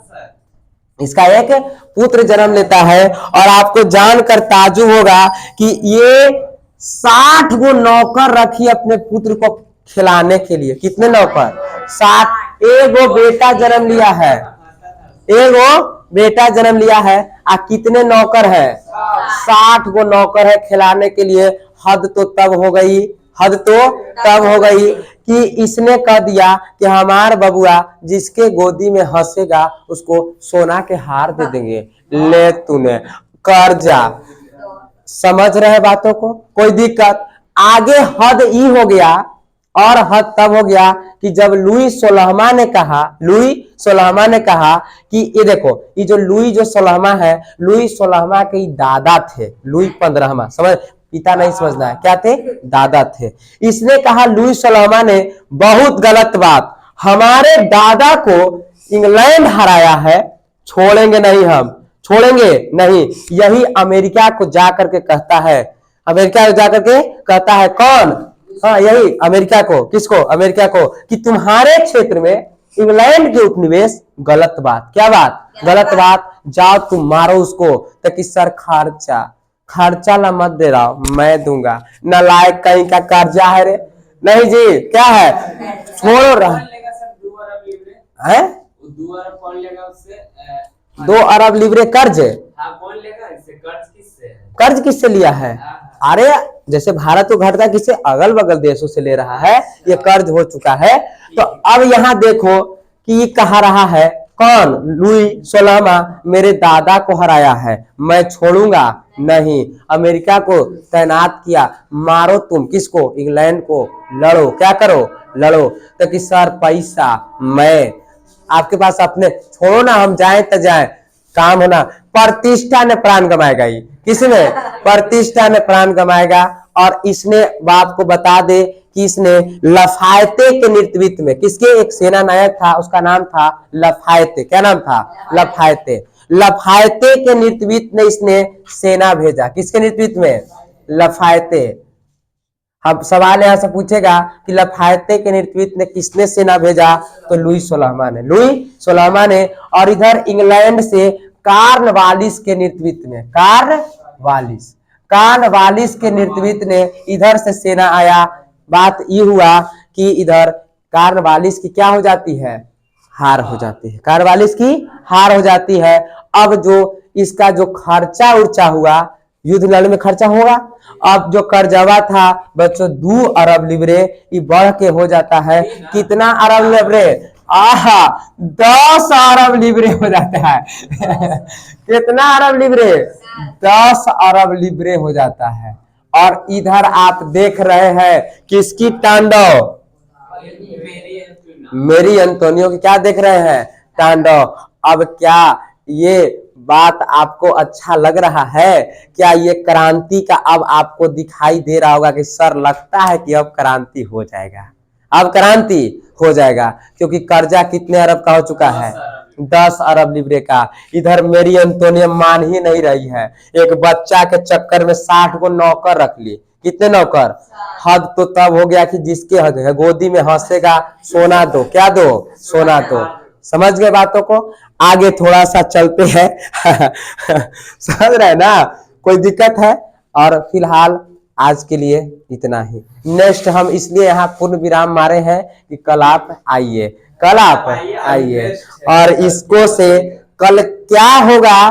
इसका एक पुत्र जन्म लेता है। और आपको जानकर ताजुब होगा कि ये 60 गो नौकर रखी अपने पुत्र को खिलाने के लिए। कितने नौकर? 60। एगो बेटा जन्म लिया है, एगो बेटा जन्म लिया है। आ कितने नौकर है? 60 गो नौकर है खिलाने के लिए। हद तो तब हो गई, हद तो तब हो गई कि इसने कह दिया कि हमार बबुआ जिसके गोदी में हंसेगा उसको सोना के हार दे देंगे। ले तूने कर्जा। समझ रहे बातों को? कोई दिक्कत? आगे हद ई हो गया, और हद तब हो गया कि जब लुई 16वां ने कहा, लुई 16वां ने कहा कि ये देखो, ये जो लुई जो 16वां है, लुई 16वां के दादा थे। लुई 15वां, समझ, पिता नहीं समझना है, क्या थे? दादा थे। इसने कहा लुई 16वां ने बहुत गलत बात, हमारे दादा को इंग्लैंड हराया है, छोड़ेंगे नहीं, हम छोड़ेंगे नहीं। यही अमेरिका को जाकर के कहता है, अमेरिका को जाकर के कहता है। कौन? हाँ यही अमेरिका को। किसको? अमेरिका को, कि तुम्हारे क्षेत्र में इंग्लैंड के उपनिवेश गलत बात। क्या बात? गलत बात। जाओ तुम मारो उसको। ताकि सर खर्चा ला मत दे रहा हूं, मैं दूंगा। नालायक कहीं का कर्जा है रे। नहीं जी, क्या है? छोड़ो रहा है। 2 अरब लिब्रे कर्ज है। कौन लेगा इससे? कर्ज किससे लिया है? अरे जैसे भारत को घटता है, किससे? अगल बगल देशों से ले रहा है, ये कर्ज हो चुका है। तो अब यहाँ देखो कि ये कहा रहा है, कौन? लुई 16वां मेरे दादा को हराया है, मैं छोड़ूंगा नहीं। अमेरिका को तैनात किया, मारो तुम किसको? इंग्लैंड को। लड़ो, क्या करो? लड़ो। तो कि सर पैसा मैं आपके पास अपने, छोड़ो ना, हम जाए तो जाए, काम होना। प्रतिष्ठा ने प्राण गमाएगा। ये किसने? प्रतिष्ठा ने प्राण गमाएगा। और इसने बाप को बता दे कि इसने लफायते के नेतृत्व में, किसके? एक सेना नायक था, उसका नाम था लफायते। क्या नाम था? लफायते। लफायते के नेतृत्व में इसने सेना भेजा। किसके नेतृत्व में? लफायते। अब सवाल यहां से पूछेगा कि लफायते के नेतृत्व में किसने सेना भेजा? तो लुई 16वां ने, लुई 16वां ने। और इधर इंग्लैंड से कार्नवालिस के नेतृत्व में, कार्नवालिस के नेतृत्व ने इधर से सेना आया। बात ये हुआ कि इधर कार्नवालिस की क्या हो जाती है? हार हो जाती है। कार्नवालिस की हार हो जाती है। अब जो इसका जो खर्चा उर्चा हुआ, युद्ध लड़ने में खर्चा होगा। अब जो कर्जवा था बच्चों 2 अरब लिब्रे, ये बढ़ के हो जाता है कितना अरब लिब्रे? 10 अरब लिब्रे हो जाता है। कितना अरब लिब्रे? 10 अरब लिब्रे हो जाता है। और इधर आप देख रहे हैं किसकी तांडव? मेरी अंतोनियो की क्या देख रहे हैं? तांडव। अब क्या ये बात आपको अच्छा लग रहा है? क्या ये क्रांति का अब आपको दिखाई दे रहा होगा कि सर लगता है कि अब क्रांति हो जाएगा, अब क्रांति हो जाएगा, क्योंकि कर्जा कितने अरब का हो चुका है? 10 अरब लिब्रे का। इधर मेरी अंतोनियो मान ही नहीं रही है, एक बच्चा के चक्कर में 60 को नौकर रख ली। कितने नौकर? हद तो तब हो गया कि जिसके गोदी में हंसेगा सोना दो। क्या दो? सोना दो। समझ गए बातों को? आगे थोड़ा सा चलते हैं। समझ रहे ना? कोई दिक्कत है? और फिलहाल आज के लिए इतना ही। नेक्स्ट हम इसलिए यहाँ पूर्ण विराम मारे हैं कि कल आप आइए, कल आप आइए। और इसको से कल क्या होगा?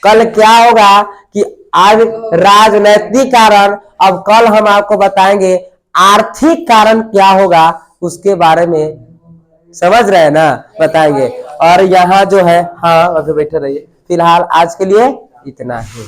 कल क्या होगा कि आज राजनैतिक कारण, अब कल हम आपको बताएंगे आर्थिक कारण क्या होगा, उसके बारे में समझ रहे हैं ना? बताएंगे। और यहाँ जो है, हाँ अभी बैठे रहिए। फिलहाल आज के लिए इतना ही।